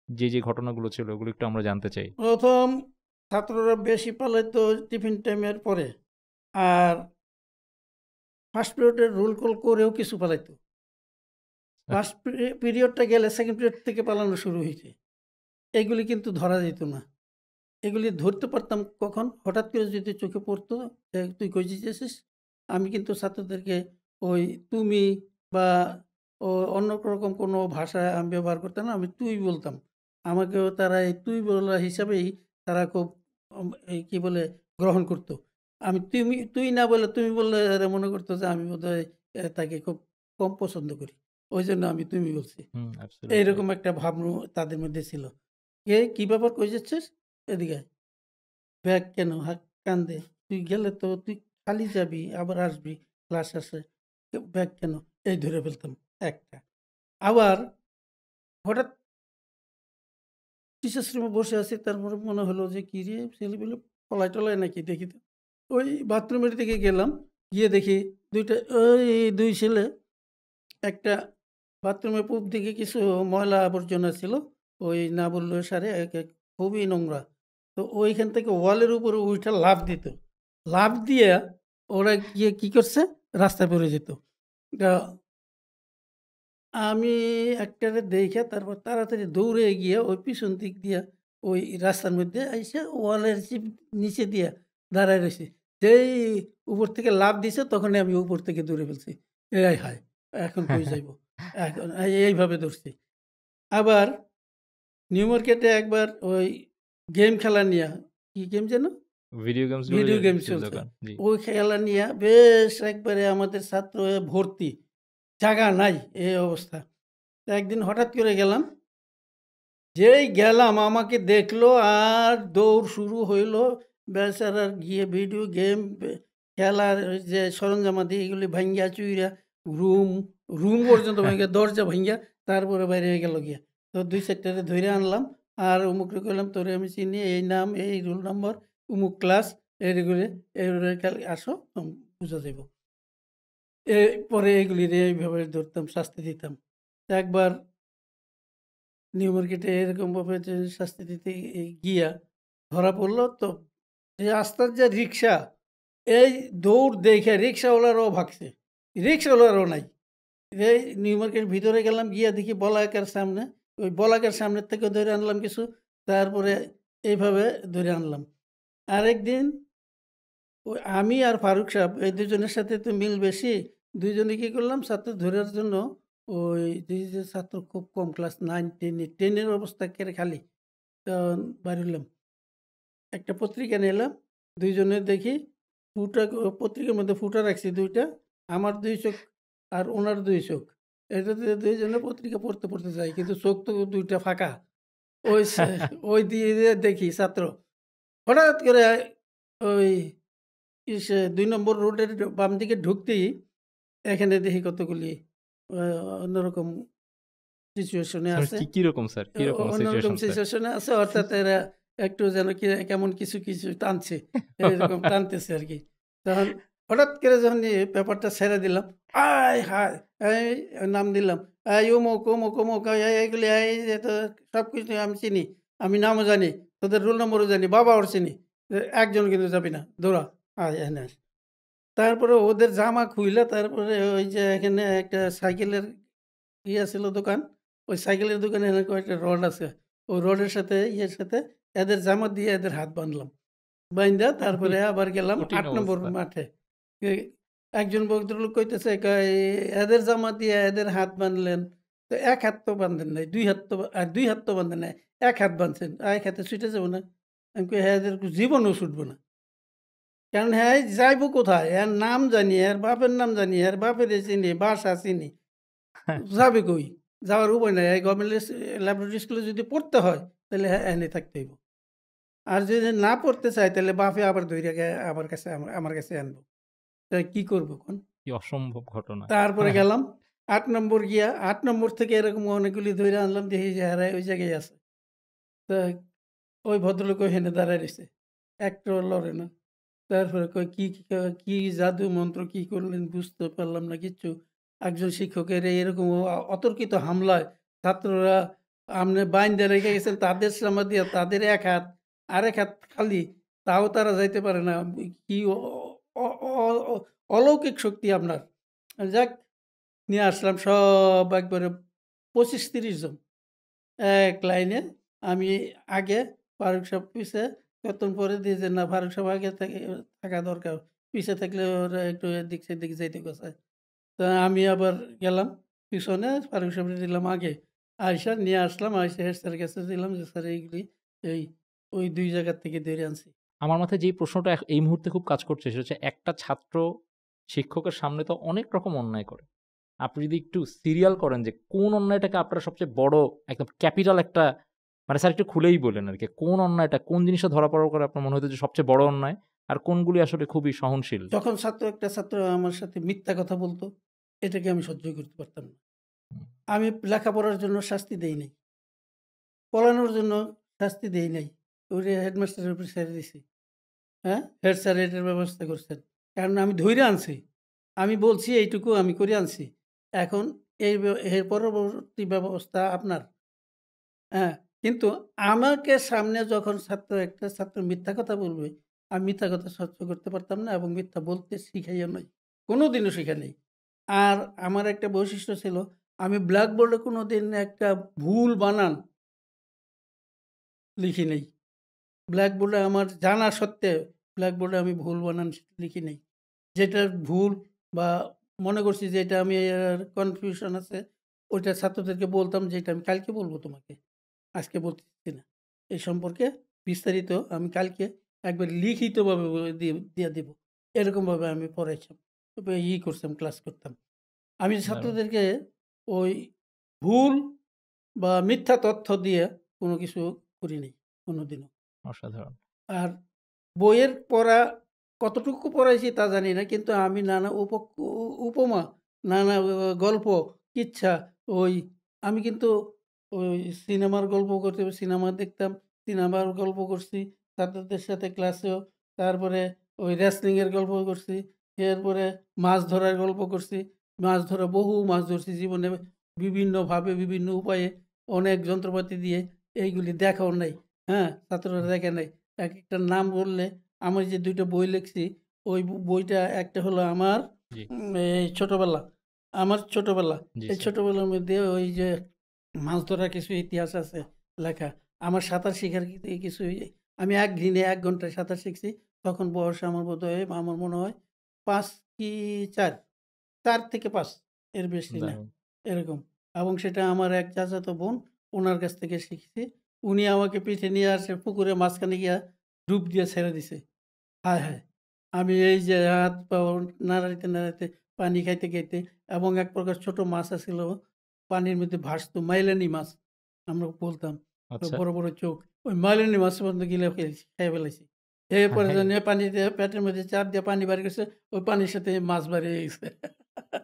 যে ঘটনাগুলো ছিল ওগুলো একটু আমরা জানতে চাই। ১ম ছাত্ররা বেশি পালাইতো টিফিন টাইমের পরে। আর ফার্স্ট পিরিয়ডের রোল কল করেও কিছু পালাইতো। ফার্স্ট পিরিয়ডটা গেলে সেকেন্ড পিরিয়ড থেকে পালানো শুরু হইছে। এগুলি কিন্তু ধরা যেত না। এগুলি ধরতে পারতাম কখন? হঠাৎ করে যদি চোখে পড়তো, "তুই কই যাইতেছিস?" আমি কিন্তু ছাত্রদেরকে ওই তুমি বা অন্য রকম কোনো ভাষা আমি ব্যবহার করতাম না। আমি তুই বলতাম। আমাকেও তারা এই তুই বলা হিসাবেই তারা খুব এই কি বলে গ্রহণ করত। আমি তুই না বলে তুমি বললে এরা মনে করত যে আমি বোধহয় তাকে খুব কম পছন্দ করি। ওইজন্য আমি তুমি বলছি। হুম, অ্যাবসোলিউটলি। এইরকম একটা ভাবনা তাদের মধ্যে ছিল। কি ব্যাপার কই যাচ্ছিস? এদিকে আয়।" ব্যাগ কেন? কান্দে। তুই গেলে তো তুই খালি যাবি, আবার আসবি, ক্লাস আছে। তো ব্যাগ কেন? এই ধরে ফেলতাম একটা। আবার হঠাৎ টিচার্স রুমে বসে আছি, তারপরে মনে হলো যে কিরে ছেলেপেলে পলায়-টলায় নাকি দেখি তো। ওই বাথরুমের দিকে গেলাম, গিয়ে দেখি ২ ছেলে একটা বাথরুমের পূব দিকে কিছু ময়লা আবর্জনা ছিল। ওই না বললেও সারে খুবই নোংরা। তো ওইখান থেকে ওয়ালের উপরে উইঠা লাফ দিত। লাফ দিয়া ওরা গিয়ে কি করছে? রাস্তায় পড়ে যেত। তা আমি একটারে দেইখা তারপর তাড়াতাড়ি দৌড়ে গিয়া ওই পিছন দিক দিয়া ওই রাস্তার মধ্যে আইসা ওয়ালের নিচে দিয়া দাঁড়ায় রইছি। যেই উপর থেকে লাফ দিছে তখনই আমি উপর থেকে দৌড়ে ফেলছি। আয় হায়! এখন কই যাইব? এখন এইভাবে ধরছি। আবার নিউ মার্কেটে একবার ওই গেম খেলা নিয়া, কি গেম যেন? ভিডিও গেমসগুলো ভিডিও গেম ছিল চলছে। দোকান। জি। ওই খেলা নিয়া বেশ একবারে আমাদের ছাত্র ভর্তি। জাগা নাই এই অবস্থা। তো একদিন হঠাৎ করে গেলাম। যেই গেলাম আমাকে দেখলো আর দৌড় শুরু হইল। বেচারার গিয়ে ভিডিও গেম খেলার ওই যে সরঞ্জামাদি এগুলি ভাইঙ্গা চুইরা রুম, রুম পর্যন্ত ভাইঙ্গা দরজা ভাইঙ্গা তারপরে বাইরে হয়ে গেল গিয়া। তো ২-৪ টারে ধইরা আনলাম। আর অমুকরে কইলাম, "তোরে আমি চিনি, এই নাম, এই রোল নম্বর, অমুক ক্লাস, এগুলি কাল আসো বুঝা যাইব।" পরে এগুলিরে এইভাবে ধরতাম, শাস্তি দিতাম। একবার নিউ মার্কেটে এরকমভাবে যে শাস্তি দিতে গিয়া ধরা পড়ল তো যে রাস্তার যে রিক্সা, এই দৌড় দেখে রিক্সাওয়ালারাও ভাগছে। রিক্সাওয়ালারাও নাই। এই নিউ মার্কেটের ভিতরে গেলাম, গিয়া দেখি বলাকার সামনে। ওই বলাকার সামনের থেকে ধরে আনলাম কিছু। তারপরে এইভাবে ধরে আনলাম। আরেকদিন ওই আমি আর ফারুক সাহেব এই দুজনের সাথে তো মিল বেশি। ২ জনে কি করলাম ছাত্র ধরার জন্য ওই যে ছাত্র খুব কম ক্লাস 9, 10 এ 10 এর অবস্থা এক্কেবারে খালি। তখন বাইর হইলাম। একটা পত্রিকা নিলাম। ২ জনের দেখি পত্রিকার মধ্যে ফুটা রাখছি ২ টা। আমার ২ চোখ আর উনার ২ চোখ। এটাতে ২ জনে পত্রিকা পড়তে যাই। কিন্তু চোখ তো ২ টা ফাঁকা। ওই ওই দিয়ে দেখি ছাত্র। হঠাৎ করে ওই ২ নম্বর রোডের বাম দিকে ঢুকতেই এখানে দেখি কতগুলি আ অন্যরকম সিচুয়েশন এ আছে। কি রকম স্যার? কি রকম অন্যরকম সিচুয়েশন স্যার? সিচুয়েশন এ আছে অর্থাৎ এরা একটু যেন কেমন কিছু টানছে। এরকম টানতেছে আরকি। তখন হঠাৎ করে যখন পেপারটা ছেড়ে দিলাম, আয় হায়! এই নাম দিলাম। এই অমুক, অমুক, অমুক এইগুলি এই যে তো সবকিছু আমি চিনি। আমি নামও জানি। তোদের রোল নম্বরও জানি। বাবাও চিনি। একজন কিন্তু যাবি না। দৌড়া। আয় এখানে আস। তারপরে ওদের জামা খুইলা তারপরে ওই যে এখানে একটা সাইকেলের ছিল দোকান। ওই সাইকেলের দোকানে এখানে কয়েকটা রড আছে। ওই রডের সাথে সাথে এদের জামা দিয়ে এদের হাত বাঁধলাম। বাইন্ধা তারপরে আবার গেলাম কঠিন ৮ নম্বর অবস্থা। মাঠে। এ একজন ভদ্রলোক কইতেছে কয়, "এদের জামা দিয়ে এদের হাত বাঁধলেন। তো ১ হাত তো বাঁধেন নাই। ২ হাত তো ২ হাত তো বাঁধেন নাই। ১ হাত বাঁধছেন। ১ হাতে ছুটে যাব না?" আমি কই, "হ্যাঁ, এদের জীবনেও ছুটব না।" কারণ হ্যাঁ, যাইবো কোথায়? এর নাম জানি, এর বাপের নাম জানি, এর বাপেরে চিনি, বাসা চিনি। যাবে কই? যাওয়ার উপায় নাই। এই গভর্নমেন্ট ল্যাবরেটরি স্কুলে যদি পড়তে হয়, তাহলে হ্যাঁ, এনে থাকতে হইব। আর যদি না পড়তে চায়, তাহলে বাপে আবার ধইরা আমার কাছে আমার কাছে আনবো। তা কি করব কোন? কি অসম্ভব ঘটনা। তারপরে গেলাম ৮ নম্বর গিয়া ৮ নম্বর থেকে এরকম অনেকগুলি ধইরা আনলাম। দেখি যে এরা ওই জায়গায় আছে। তা ওই ভদ্রলোক ওইখানে দাঁড়ায় রইছে। একটাও লড়ে না। তারপরে কয়, "কি জাদু মন্ত্র কি করলেন বুঝতে পারলাম না কিচ্ছু। একজন শিক্ষকের এরকম অতর্কিত হামলায় ছাত্ররা আমনে বাইন্ধা রেখে গেছেন তাদের সামনে দিয়া তাদের ১ হাত, আরেক হাত খালি। তাও তারা যাইতে পারে না। কি অ অ অ অলৌকিক শক্তি আপনার।" যাক নিয়ে আসলাম সব একবারে ২৫-৩০ জন। এক লাইনে আমি আগে, ফারুক সাহেব পিছে, কতক্ষণ পরে দিয়ে যে, "না ফারুক সাহেব আগে থেকে থাকা দরকার। পিছে থাকলে ওরা একটু এদিক সেদিক যাইতে চায়।" তো আমি আবার গেলাম পিছনে, ফারুক সাহেবরে দিলাম আগে। আইসা নিয়ে আসলাম, আইসা হেড স্যারের কাছে দিলাম যে, "স্যার এইগুলি এই ওই ২ জায়গা থেকে ধইরে আনছি।" আমার মাথায় যেই প্রশ্নটা এই মুহূর্তে খুব কাজ করছে সেটা হচ্ছে একটা ছাত্র শিক্ষকের সামনে তো অনেক রকম অন্যায় করে। আপনি যদি একটু সিরিয়াল করেন যে কোন অন্যায়টাকে আপনারা সবচেয়ে বড় একদম ক্যাপিটাল একটা মানে স্যার একটু খুলেই বললেন আরকি। কোন অন্যায়টা কোন জিনিসটা ধরা পড়ার পরে আপনার মনে হতো যে সবচেয়ে বড় অন্যায়? আর কোনগুলি আসলে খুবই সহনশীল? যখন একটা ছাত্র আমার সাথে মিথ্যা কথা বলত, এটাকে আমি সহ্যই করতে পারতাম না। হুম। আমি লেখাপড়ার জন্য শাস্তি দেই নাই। পড়ানোর জন্য শাস্তি দেই নাই। ওরে হেডমাস্টারের উপরে ছেড়ে দিছি। হ্যাঁ? হেড স্যার এটার ব্যবস্থা করছেন। কারণ আমি ধইরা আনছি। আমি বলছি এইটুকু আমি করে আনছি। এখন এর পরবর্তী ব্যবস্থা আপনার। হ্যাঁ? কিন্তু আমাকে সামনে যখন একটা ছাত্র মিথ্যা কথা বলবে, আমি মিথ্যা কথা সহ্য করতে পারতাম না এবং মিথ্যা বলতে শিখাইও নাই। কোনোদিনও শিখাই নাই। আর আমার একটা বৈশিষ্ট্য ছিল, আমি ব্ল্যাকবোর্ডে কোনোদিন একটা ভুল বানান লিখি নাই। ব্ল্যাকবোর্ডে আমার জানা সত্ত্বেও ব্ল্যাকবোর্ডে আমি ভুল বানান লিখি নাই। যেটা ভুল বা মনে করছি যে এটা আমি কনফিউশন আছে, ওইটা ছাত্রদেরকে বলতাম যে, "এটা আমি কালকে বলব তোমাকে। আজকে বলতেছি না।" এই সম্পর্কে বিস্তারিত আমি কালকে একবার লিখিতভাবে দিয়ে দিব। এরকমভাবে আমি পড়াইতাম। তবে করতাম, ক্লাস করতাম। আমি দারুণ! ছাত্রদেরকে ওই ভুল বা মিথ্যা তথ্য দিয়ে কোনো কিছু করি নাই কোনোদিনও। অসাধারণ। আর বইয়ের পড়া কতটুকু পড়াইছি তা জানি না। কিন্তু আমি নানা উপমা, নানা গল্প, কিচ্ছা ওই আমি কিন্তু ওই সিনেমার গল্প করতে সিনেমা দেখতাম। সিনেমার গল্প করছি ছাত্রদের সাথে ক্লাসেও। তারপরে ওই রেসলিং এর গল্প করছি। এরপরে মাছ ধরার গল্প করছি। মাছ ধরা বহু মাছ ধরছি জীবনে বিভিন্নভাবে বিভিন্ন উপায়ে অনেক যন্ত্রপাতি দিয়ে এইগুলি দেখাও নাই। হ্যাঁ? ছাত্ররা দেখে নাই। একেকটার নাম বললে আমি যে ২ টা বই লিখছি, ওই বইটা একটা হলো আমার জি, এই ছোটবেলা। আমার ছোটবেলা। জি এই স্যার। ছোটবেলার মধ্যে ওই যে মাছ ধরার কিছু ইতিহাস আছে লেখা। আমার সাঁতার শিখার কিছু আমি একদিনে ১ ঘন্টায় সাঁতার শিখছি। তখন বয়স আমার বোধহয় আমার মনে হয় ৫ কি ৪, ৪ থেকে ৫ এর বেশি না। দারুণ! এরকম। এবং সেটা আমার এক চাচাতো বোন, উনার কাছ থেকে শিখছি। উনি আমাকে পিঠে নিয়ে আসে পুকুরের মাঝখানে গিয়া ডুব দিয়ে ছেড়ে দিছে। হায়, হায়! আমি এই যে হাত পা নাড়াইতে, নাড়াইতে পানি খাইতে, খাইতে এবং এক প্রকার ছোট মাছ আছিল পানির মধ্যে ভাসতো মাইলানি মাছ আমরা বলতাম। তো আচ্ছা। বড়, বড় চোখ। ওই মাইলানি মাছ পর্যন্ত গিলে ফেলছি, খেয়ে ফেলাইছি। এরপরে হায়! জানি পানিতে পেটের মধ্যে চাপ দিয়ে পানি বাইর করছে, ওই পানির সাথে মাছ বাইর হয়ে গেছে।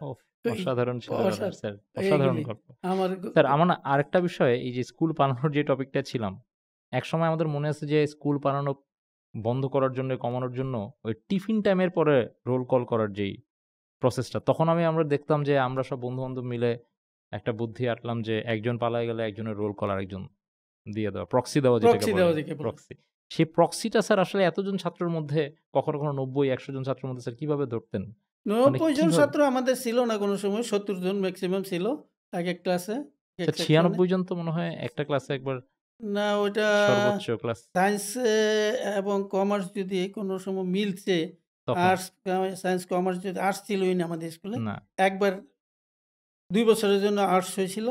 ওফ! ওই অসাধারণ ছিল অসা স্যার। অসাধারণ এইগুলি গল্প। আমার স্যার আমার না আরেকটা বিষয় এই যে স্কুল পালানোর যে টপিকটা ছিলাম, একসময় আমাদের মনে আছে যে স্কুল পালানো বন্ধ করার জন্য, কমানোর জন্য ওই টিফিন টাইমের পরে রোল কল করার যেই প্রসেসটা, তখন আমরা দেখতাম যে আমরা সব বন্ধু-বান্ধব মিলে একটা বুদ্ধি আঁটলাম যে একজন পালায় গেলে একজনের রোল কল আরেকজন দিয়ে দেওয়া। প্রক্সি দেওয়া যেটাকে প্রক্সি বলে। দেওয়া যাকে বলে। প্রক্সি। সেই প্রক্সিটা স্যার আসলে এতজন ছাত্রের মধ্যে কখনো, কখনো ৯০-১০০ জন ছাত্রের মধ্যে স্যার কিভাবে ধরতেন? মানে ৯০ জন কিভাবে? ছাত্র আমাদের ছিল না কোনো সময়। ৭০ জন ম্যাক্সিমাম ছিল একেক ক্লাসে, একেক স্যার সেকশনে। ৯৬ জন তো মনে হয় একটা ক্লাসে একবার না ওইটা সর্বোচ্চ ক্লাস সায়েন্স এবং কমার্স যদি কোনো সময় মিলছে, তখন। আর্টস, সায়েন্স, কমার্স যদি আর্টস ছিলই না আমাদের স্কুলে। না। একবার ২ বছরের জন্য আর্টস হয়েছিল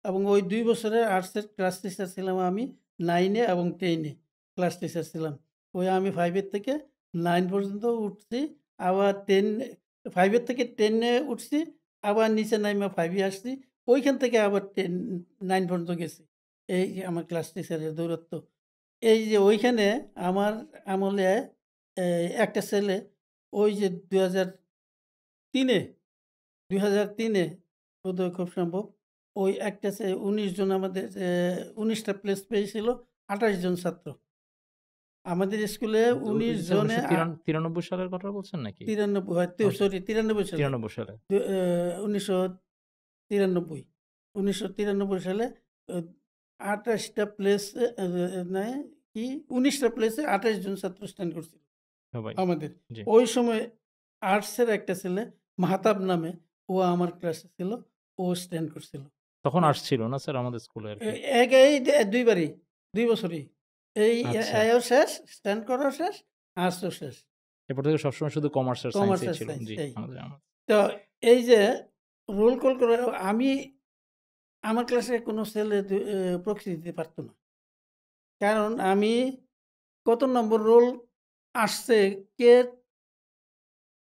এবং ওই ২ বছরের আর্টসের ক্লাস টিচার ছিলাম আমি 9 এ এবং 10 এ ক্লাস টিচার ছিলাম। ওই আমি 5 এর থেকে 9 পর্যন্ত উঠছি। আবার 10 5 এর থেকে 10 এ উঠছি। আবার নিচে নাইমা 5 এ আসছি। ওইখান থেকে আবার 9 পর্যন্ত গেছি। এই যে আমার ক্লাস টিচারের দৌরত্ব। এই যে ওইখানে আমার আমলে একটা ছেলে ওই যে ২০০৩ এ ২০০৩ এ বোধহয় খুব সম্ভব। ওই একটা ১৯ জন আমাদের ১৯ টা প্লেস পেয়েছিল ২৮ জন ছাত্র। আমাদের স্কুলে ওই ১৯ যে স্যার জনে ৯৯ সালের কথা বলছেন নাকি? ৯৩ হয় আচ্ছা, সরি ৯৩ সালে। ৯৩ সালে। ১৯৯৩ ১৯৯৩ সালে অ ২৮ টা প্লেসে নেয় কি ১৯ টা প্লেসে ২৮ জন ছাত্র স্ট্যান্ড করছিল সবাই। আমাদের। জি। ওই সময় আর্টসের একটা ছেলে মাহতাব নামে ও আমার ক্লাসে ছিল। ও স্ট্যান্ড করছিল। তখন হ্যাঁ। আসছিল না স্যার আমাদের স্কুলে এ আরকি। এক এই ২ বারই, ২ বছরই। এই আচ্ছা। এও শেষ, স্ট্যান্ড করাও শেষ, আর্টসও শেষ। এরপর থেকে সবসময় শুধু কমার্স আর কমার্স সায়েন্সই আর ছিল। সায়েন্স জি, এই। আমাদের তো এই যে রোল কল করে আমি আমার ক্লাসে কোনো ছেলে প্রক্সি দিতে পারত না। কারণ আমি কত নম্বর রোল আসছে, কে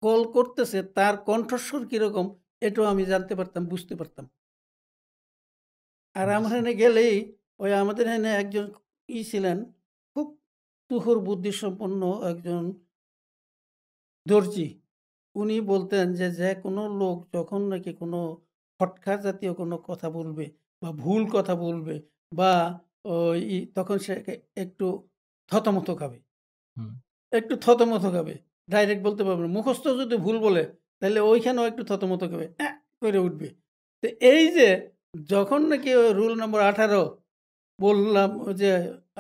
কল করতেছে, তার কণ্ঠস্বর কিরকম এটাও আমি জানতে পারতাম, বুঝতে পারতাম। আর জি আমার স্যার। এখানে গেলেই ওই আমাদের এখানে একজন ছিলেন, খুব তুখোড় বুদ্ধিসম্পন্ন একজন দর্জি। উনি বলতেন যে, যেকোনো লোক যখন নাকি কোনো খটকা জাতীয় কোনো কথা বলবে বা ভুল কথা বলবে বা তখন সে একটু থতমত খাবে। হুম। একটু থতমত খাবে। ডাইরেক্ট বলতে পারবে না। মুখস্থ যদি ভুল বলে তাহলে ওইখানেও একটু থতমত খাবে। করে উঠবে। তো এই যে যখন নাকি রুল নম্বর ১৮ বললাম যে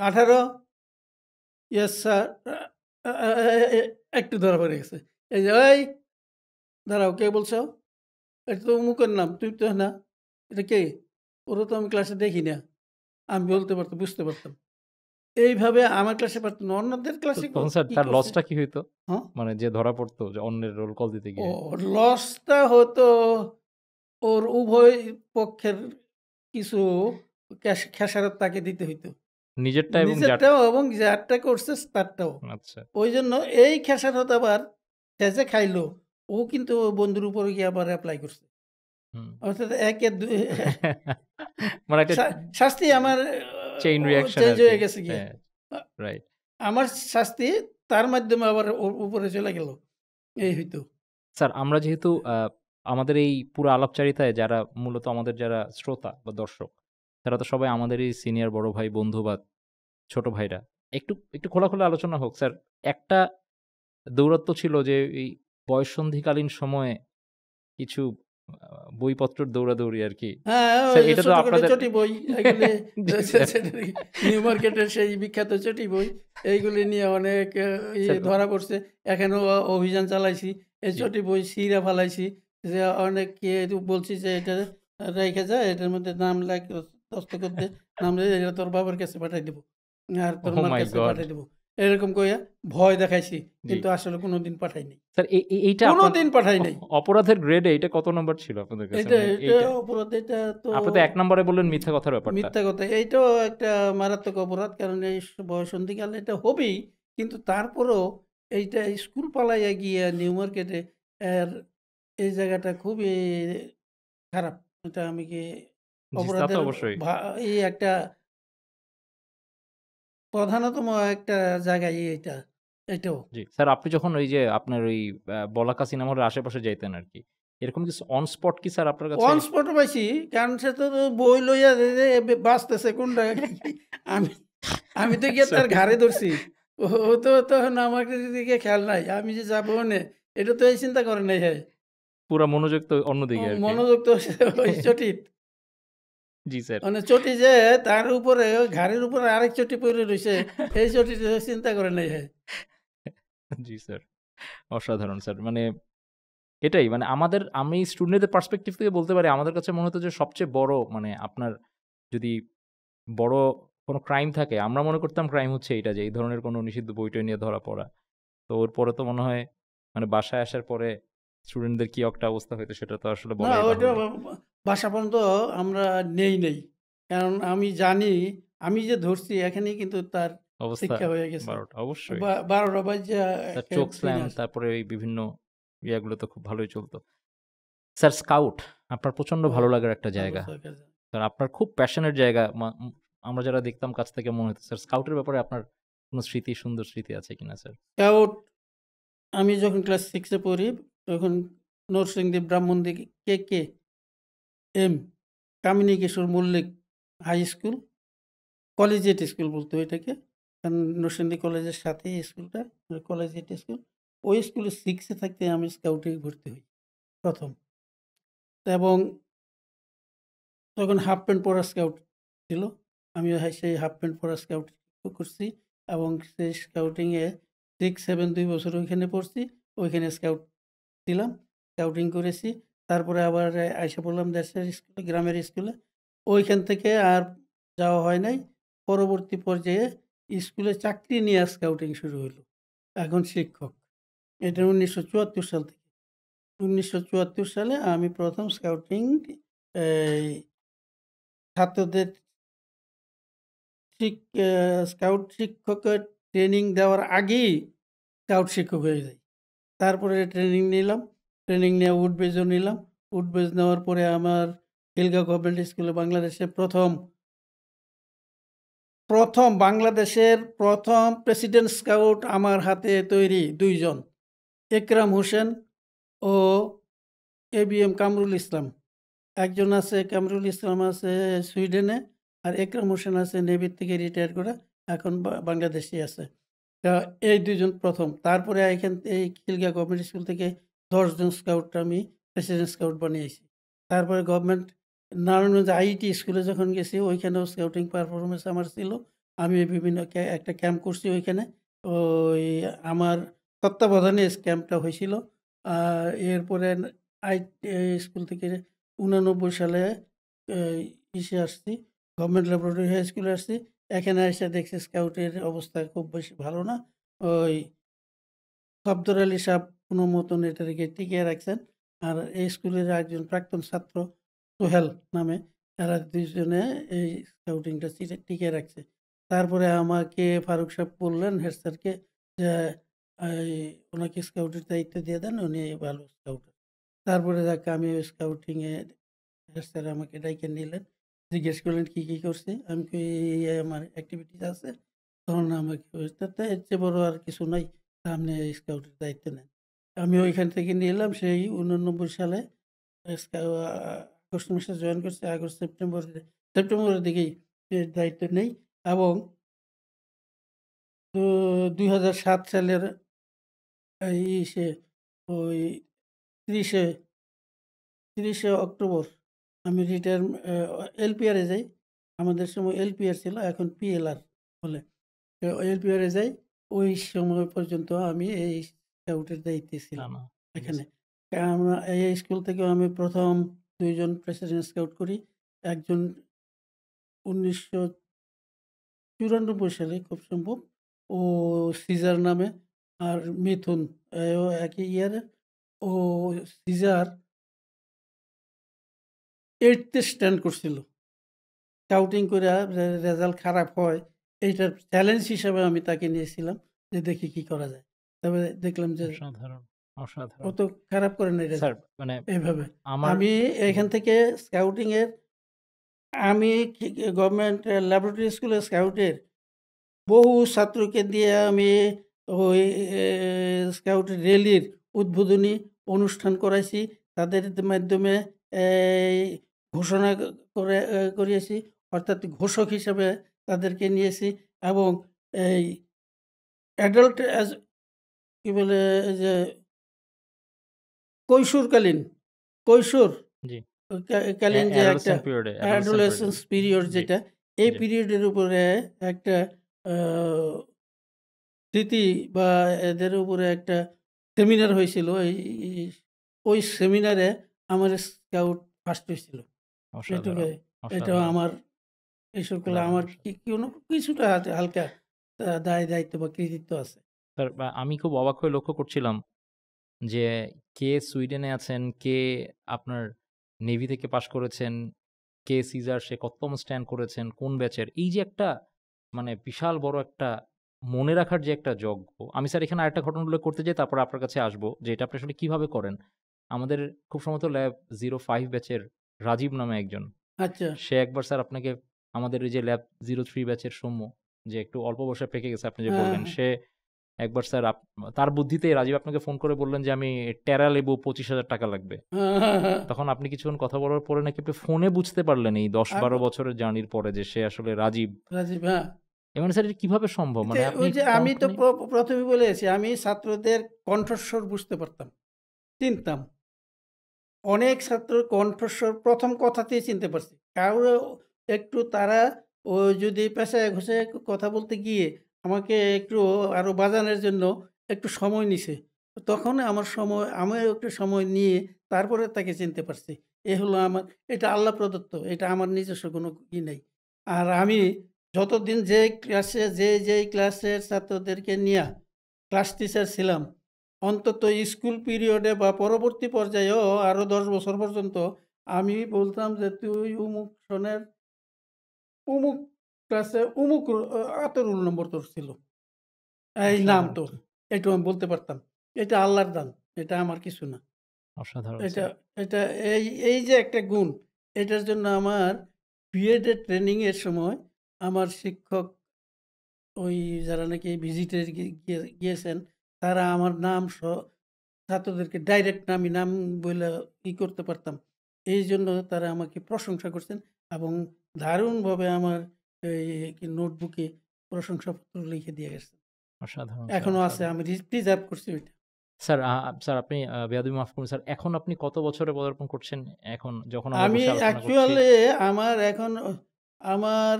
১৮ ইয়েস স্যার আ আ এ এ একটু ধরা পড়ে গেছে। এই যে, "এই দাঁড়াও কে বলছো?" এটা তো অমুকের নাম, তুই তো না, এটা কে? ওরা তো আমি ক্লাসে দেখি না। আমি বলতে পারতাম, বুঝতে পারতাম। এইভাবে আমার ক্লাসে পারত না। অন্যদের তো ক্লাসে তখন স্যার কি তার করছে? লসটা কি হইতো? হ্যাঁ? মানে যে ধরা পড়তো যে অন্যের রোল কল দিতে ও গিয়ে? লসটা হতো ওর উভয় পক্ষের কিছু খেসারত তাকে দিতে হইতো। নিজেরটা এবং নিজেরটাও এবং যারটা করছে তারটাও। আচ্ছা। ওইজন্য এই খেসারত আবার সে যে খাইলো, ও কিন্তু ওর বন্ধুর উপরে গিয়ে আবার এপ্লাই করছে। হুম। অর্থাৎ একের দুই মানে একটা শাস্তি আমার চেইন রিঅ্যাকশন চেঞ্জ আরকি। হয়ে গেছে গিয়ে। হ্যাঁ, আ রাইট। আমার শাস্তি তার মাধ্যমে আবার ওর উপরে চলে গেল। এই হইতো। স্যার আমরা যেহেতু আমাদের এই পুরো আলাপচারিতায় যারা মূলত আমাদের যারা শ্রোতা বা দর্শক, তারা তো সবাই আমাদেরই সিনিয়র বড় ভাই, বন্ধু বা ছোট ভাইরা। একটু খোলাখুলি আলোচনা হোক স্যার। একটা দৌরাত্ম্য ছিল যে এই বয়ঃসন্ধিকালীন সময়ে কিছু আ বইপত্রের দৌড়াদৌড়ি আরকি। হ্যাঁ, স্যার ওই যে এটা তো ছোটখাটো আপনাদের চটি বই এগুলি জি স্যার। নিউ মার্কেটের সেই বিখ্যাত চটি বই এইগুলি নিয়ে অনেক স্যার ধরা পড়ছে। এখানেও অভিযান চালাইছি। এই জি। চটি বই ছিঁড়া ফালাইছি। যে অনেককে বলছি যে এটা রাইখা যা, এটার মধ্যে নাম লেখ, দস্তখত দে, নাম লিখে এটা তোর বাবার কাছে পাঠাই দিব। আর তোর ওহ মার মাই কাছে গড! পাঠাই দিব। এরকম কইয়া ভয় দেখাইছি। জি। কিন্তু আসলে কোনদিন পাঠাই নাই। স্যার এইটা আপনার কোনদিন পাঠাই নাই। অপরাধের গ্রেডে এটা কত নাম্বার ছিল আপনাদের কাছে? এটা মানে এটা এইটা অপরাধ, এটা তো আপনি তো ১ নম্বরে বললেন মিথ্যা কথার ব্যাপারটা। মিথ্যা কথা। এইটাও একটা মারাত্মক অপরাধ। কারণ এই বয়ঃসন্ধিকালে এটা হবেই। কিন্তু তারপরেও এইটা স্কুল পালাইয়া গিয়া নিউ মার্কেটে এর এই জায়গাটা খুবই খারাপ। এটা আমি কি জি, তা তো অপরাধের অবশ্যই। একটা প্রধানতম একটা জায়গায় এইটা, এটাও। জি। স্যার আপনি যখন ওই যে আপনার ওই বলাকা সিনেমা হলের আশেপাশে যাইতেন আরকি। এরকম কিছু অন স্পট কি স্যার আপনার কাছে অন স্পট পাইছি। কারণ সে তো বই লইয়া বাঁচতেছে কোনটা আমি আমি তো গিয়ে স্যার তার ঘাড়ে ধরছি। ও তো তখন আমাকে দিকে খেয়াল নাই। আমি যে যাবো ওনে, এটা তো এই চিন্তা করে নাই হ্যাঁ। পুরা মনোযোগ তো অন্যদিকে আরকি। মনোযোগ তো ওই চটিত। জি স্যার। মানে চটি যে তার উপরে ঘাড়ের উপরে আরেক চটি পইড়ে রইছে, এই চটিটা চিন্তা করে নাই হ্যাঁ। জি স্যার। অসাধারণ স্যার। মানে এটাই মানে আমি স্টুডেন্টদের পার্সপেক্টিভ থেকে বলতে পারি আমাদের কাছে মনে হতো যে সবচেয়ে বড় মানে আপনার যদি বড় কোনো ক্রাইম থাকে আমরা মনে করতাম ক্রাইম হচ্ছে এইটা যে এই ধরনের কোনো নিষিদ্ধ বই-টই নিয়ে ধরা পড়া। তো ওর পরে তো মনে হয় মানে বাসায় আসার পরে স্টুডেন্টদের কি একটা অবস্থা হইতো সেটা তো আসলে না বলাই ওইটা বাহুল্য। বাসা পর্যন্ত আমরা নেই। কারণ আমি জানি আমি যে ধরছি এখানেই কিন্তু তার অবস্থা শিক্ষা হয়ে গেছে। ১২ টা অবশ্যই। ১২টা বাইজা তার একে চোখ ট্রেনে স্ল্যাম আসে। তারপরে এই বিভিন্ন ইয়াগুলো তো খুব ভালোই চলতো। স্যার স্কাউট আপনার প্রচন্ড ও ভালো লাগার একটা ভালো জায়গা। সরকার। স্যার আপনার খুব প্যাশনের জায়গা আমরা যারা দেখতাম কাছ থেকে মনে হতো। স্যার স্কাউটের ব্যাপারে আপনার কোনো স্মৃতি, সুন্দর স্মৃতি আছে কিনা স্যার? স্কাউট আমি যখন ক্লাস 6 এ পড়ি তখন Narsingdi Brahmandi KKM Kamini Kishore Mallick high school, collegiate school বলতো এটাকে। কারণ নরসিংদী কলেজের সাথেই স্কুলটা, কলেজিয়েট স্কুল। ওই স্কুলে 6 এ থাকতে আমি স্কাউটে ভর্তি হই ১ম। এবং তখন হাফ প্যান্ট পরা স্কাউট ছিল। আমি সেই হাফ প্যান্ট পরা স্কাউট করছি এবং সেই স্কাউটিংয়ে 6, 7 ২ বছর ওইখানে পড়ছি। ওইখানে স্কাউট ছিলাম। স্কাউটিং করেছি। তারপরে আবার আইসা পড়লাম দেশের স্কুলে, গ্রামের স্কুলে। ওইখান থেকে আর যাওয়া হয় নাই। পরবর্তী পর্যায়ে স্কুলে চাকরি নিয়ে স্কাউটিং শুরু হইলো। এখন শিক্ষক। এটা ১৯৭৪ সাল থেকে। ১৯৭৪ সালে আমি ১ম স্কাউটিং এই ছাত্রদের ঠিক স্কাউট শিক্ষকের ট্রেনিং দেওয়ার আগেই স্কাউট শিক্ষক হয়ে যাই। তারপরে ট্রেনিং নিলাম। ট্রেনিং নিয়ে উডবেজও নিলাম। উডবেজ নেওয়ার পরে আমার খিলগাঁও গভর্নমেন্ট স্কুলে বাংলাদেশে প্রথম বাংলাদেশের ১ম প্রেসিডেন্ট স্কাউট আমার হাতে তৈরি ২ জন। একরাম হোসেন ও ABM কামরুল ইসলাম। একজন আছে কামরুল ইসলাম আছে সুইডেনে, আর একরাম হোসেন আছে নেভির থেকে রিটায়ার করে এখন বাংলাদেশেই আছে। তা এই ২ জন ১ম। তারপরে এই খিলগাঁও গভর্নমেন্ট স্কুল থেকে ১০ জন স্কাউট আমি প্রেসিডেন্ট স্কাউট বানিয়েছি। তারপরে গভর্নমেন্ট নারায়ণগঞ্জ আইটি স্কুলে যখন গেছি ওইখানেও স্কাউটিং পারফরম্যান্স আমার ছিল। আমি বিভিন্ন একটা ক্যাম্প করছি ওইখানে। ওই আমার তত্ত্বাবধানে ক্যাম্পটা হয়েছিল। এরপরে আই স্কুল থেকে 89 সালে ইসে আসছি, গভর্নমেন্ট ল্যাবরেটরি হাই স্কুলে আসছি। এখানে এসে দেখছি স্কাউটের অবস্থা খুব বেশি ভালো না। ওই সফদর আলী সাহেব কোনো মতন এটাকে টিকিয়ে রাখছেন। আর এই স্কুলের একজন প্রাক্তন ছাত্র সোহেল নামে, এরা ২ জনে এই স্কাউটিংটা টিকিয়ে রাখছে। তারপরে আমাকে ফারুক সাহেব বললেন হেড স্যারকে যে, এই ওনাকে স্কাউটের দায়িত্ব দিয়ে দেন, উনি ভালো স্কাউটার। তারপরে যাক আমি ওই স্কাউটিংয়ে হেড স্যার আমাকে ডাইকা নিলেন। জিজ্ঞেস করলেন কি, কি করছি? আমি কই এই আমার এক্টিভিটিস আছে। তখন আমাকে তাতে এর চেয়ে বড় আর কিছু নাই। আপনি স্কাউটের দায়িত্ব নেন। আমি ওইখান থেকে নিলাম সেই 89 সালে স্কাউ আগস্ট মাসে জয়েন করছি। আগস্ট সেপ্টেম্বরের দিকেই এর দায়িত্ব নেই এবং তো ২০০৭ সালের ইসে ওই ৩০ অক্টোবর আমি এলপিআর এ যাই। আমাদের সময় এলপিআর ছিল, এখন পিএলআর বলে। তো এলপিআর এ যাই। ওই সময় পর্যন্ত আমি এই স্কাউটের দায়িত্বে না, ছিলাম না। জি, এখানে। স্যার। আমরা এই স্কুল থেকেও আমি ১ম ২ জন প্রেসিডেন্ট স্কাউট করি। একজন ১৯৯৪ সালে খুব সম্ভব। ও সিজার নামে, আর মিথুন এও একই ইয়ারের। ও সিজার 8th এ স্ট্যান্ড করছিল। স্কাউটিং কইরা রেজাল্ট খারাপ হয়, এইটার চ্যালেঞ্জ হিসেবে আমি তাকে নিয়েছিলাম যে দেখি কি করা যায়। তবে দেখলাম যে অসাধারণ, অসাধারণ। অত খারাপ করে নাই স্যার রেজাল্ট। মানে এভাবে। আমার আমি জি, এখান থেকে স্কাউটিং এর আমি গভর্নমেন্ট ল্যাবরেটরি স্কুলে স্কাউটের বহু ছাত্রকে দিয়ে আমি ওই স্কাউট রেলির উদ্বোধনী অনুষ্ঠান করাইছি। তাদের মাধ্যমে এই ঘোষণা করিয়েছি। অর্থাৎ ঘোষক হিসেবে তাদেরকে নিয়েছি এবং এই অ্যাডাল্ট কি বলে যে কৈশোরকালীন কৈশোর জি। কালীন যে একটা অ্যাডোলেসেন্ট পিরিয়ডে অ্যাডোলেসেন্স পিরিয়ড জি, যেটা, এই জি। পিরিয়ডের উপরে একটা আ স্মৃতি বা এদের উপরে একটা সেমিনার হয়েছিল। ওই সেমিনারে আমার স্কাউট ফার্স্ট হয়েছিল। অসাধারণ, এটুকুই। এটাও অসাধারণ, আমার এই সকলে অসাধারণ, আমার অসাধারণ। কোনো কিছুটা হালকা দায়-দায়িত্ব বা কৃতিত্ব আছে। স্যার আমি খুব অবাক হয়ে লক্ষ্য করছিলাম যে কে সুইডেনে আছেন, কে আপনার নেভি থেকে পাশ করেছেন, কে সিজার সে কততম স্ট্যান্ড করেছেন, কোন ব্যাচের। এই যে একটা মানে বিশাল বড় একটা মনে রাখার যে একটা যজ্ঞ। আমি স্যার এখানে আরেকটা ঘটনা উল্লেখ করতে চাই, তারপরে আপনার কাছে আসবো যে এটা আপনি আসলে কিভাবে করেন। আমাদের খুব সম্ভবত ল্যাব 05 ব্যাচের রাজীব নামে একজন। আচ্ছা। সে একবার স্যার আপনাকে আমাদের ওই যে ল্যাব 03 ব্যাচের সৌম্য, যে একটু অল্প বয়সে পেকে গেছে আপনি যে হ্যাঁ, বললেন, হ্যাঁ। সে একবার স্যার তার বুদ্ধিতে রাজীব আপনাকে ফোন করে বললেন যে, "আমি টেরা লেবু ৳২৫,০০০ লাগবে।" হ্যাঁ, হ্যাঁ, হ্যাঁ। তখন আপনি কিছুক্ষণ কথা বলার পরে নাকি আপনি ফোনে বুঝতে পারলেন এই ১০-১২ আগ বছরের জার্নির পরে যে সে আসলে রাজীব। রাজীব, হ্যাঁ। মানে স্যার এটা কিভাবে সম্ভব? মানে আপনি ওই যে আমি তো কণ্ঠ নিয়ে ১ম এই বলেছি, আমি ছাত্রদের কণ্ঠস্বর বুঝতে পারতাম, চিনতাম। অনেক ছাত্রর কণ্ঠস্বর ১ম কথাতেই চিনতে পারছি। কারো একটু তারা যদি পেঁচায় ঘুষায় কথা বলতে গিয়ে আমাকে একটু আরো বাজানোর জন্য একটু সময় নিছে। তখন আমিও একটু সময় নিয়ে তারপরে তাকে চিনতে পারছি। এ হলো আমার, এটা আল্লাহ প্রদত্ত। এটা আমার নিজস্ব কোনো নাই। আর আমি যতদিন যেই ক্লাসের ছাত্রদেরকে নিয়া ক্লাস টিচার ছিলাম, অন্তত স্কুল পিরিয়ডে বা পরবর্তী পর্যায়েও আরো ১০ বছর পর্যন্ত আমি বলতাম যে, "তুই অমুক সনের অমুক ক্লাসে অমুক এত রোল নম্বর তোর ছিল। এই নাম অসাধারণ, তোর।" এটুকু আমি বলতে পারতাম। এটা আল্লাহর দান। এটা আমার কিছু না। অসাধারণ এটা স্যার। এটা এই যে একটা গুণ, এটার জন্য আমার বিএড এর ট্রেনিং এর সময় আমার শিক্ষক, ওই যারা নাকি ভিজিটে গিয়েছেন, তারা আমার নাম ছাত্রদেরকে ডাইরেক্ট আমি নাম বইলা করতে পারতাম। এইজন্য তারা আমাকে প্রশংসা করছেন এবং দারুণভাবে আমার নোটবুকে প্রশংসাপত্র লিখে দিয়ে গেছেন। অসাধারণ স্যার, এখনো আছে, অসাধারণ। আমি প্রিজার্ভ করছি ওইটা। স্যার স্যার আপনি বেয়াদবি মাফ করুন স্যার। এখন আপনি কত বছরে পদার্পণ করছেন? এখন যখন আমরা আমি বসে আলোচনা করছি? অ্যাকচুয়ালি আমার এখন আমার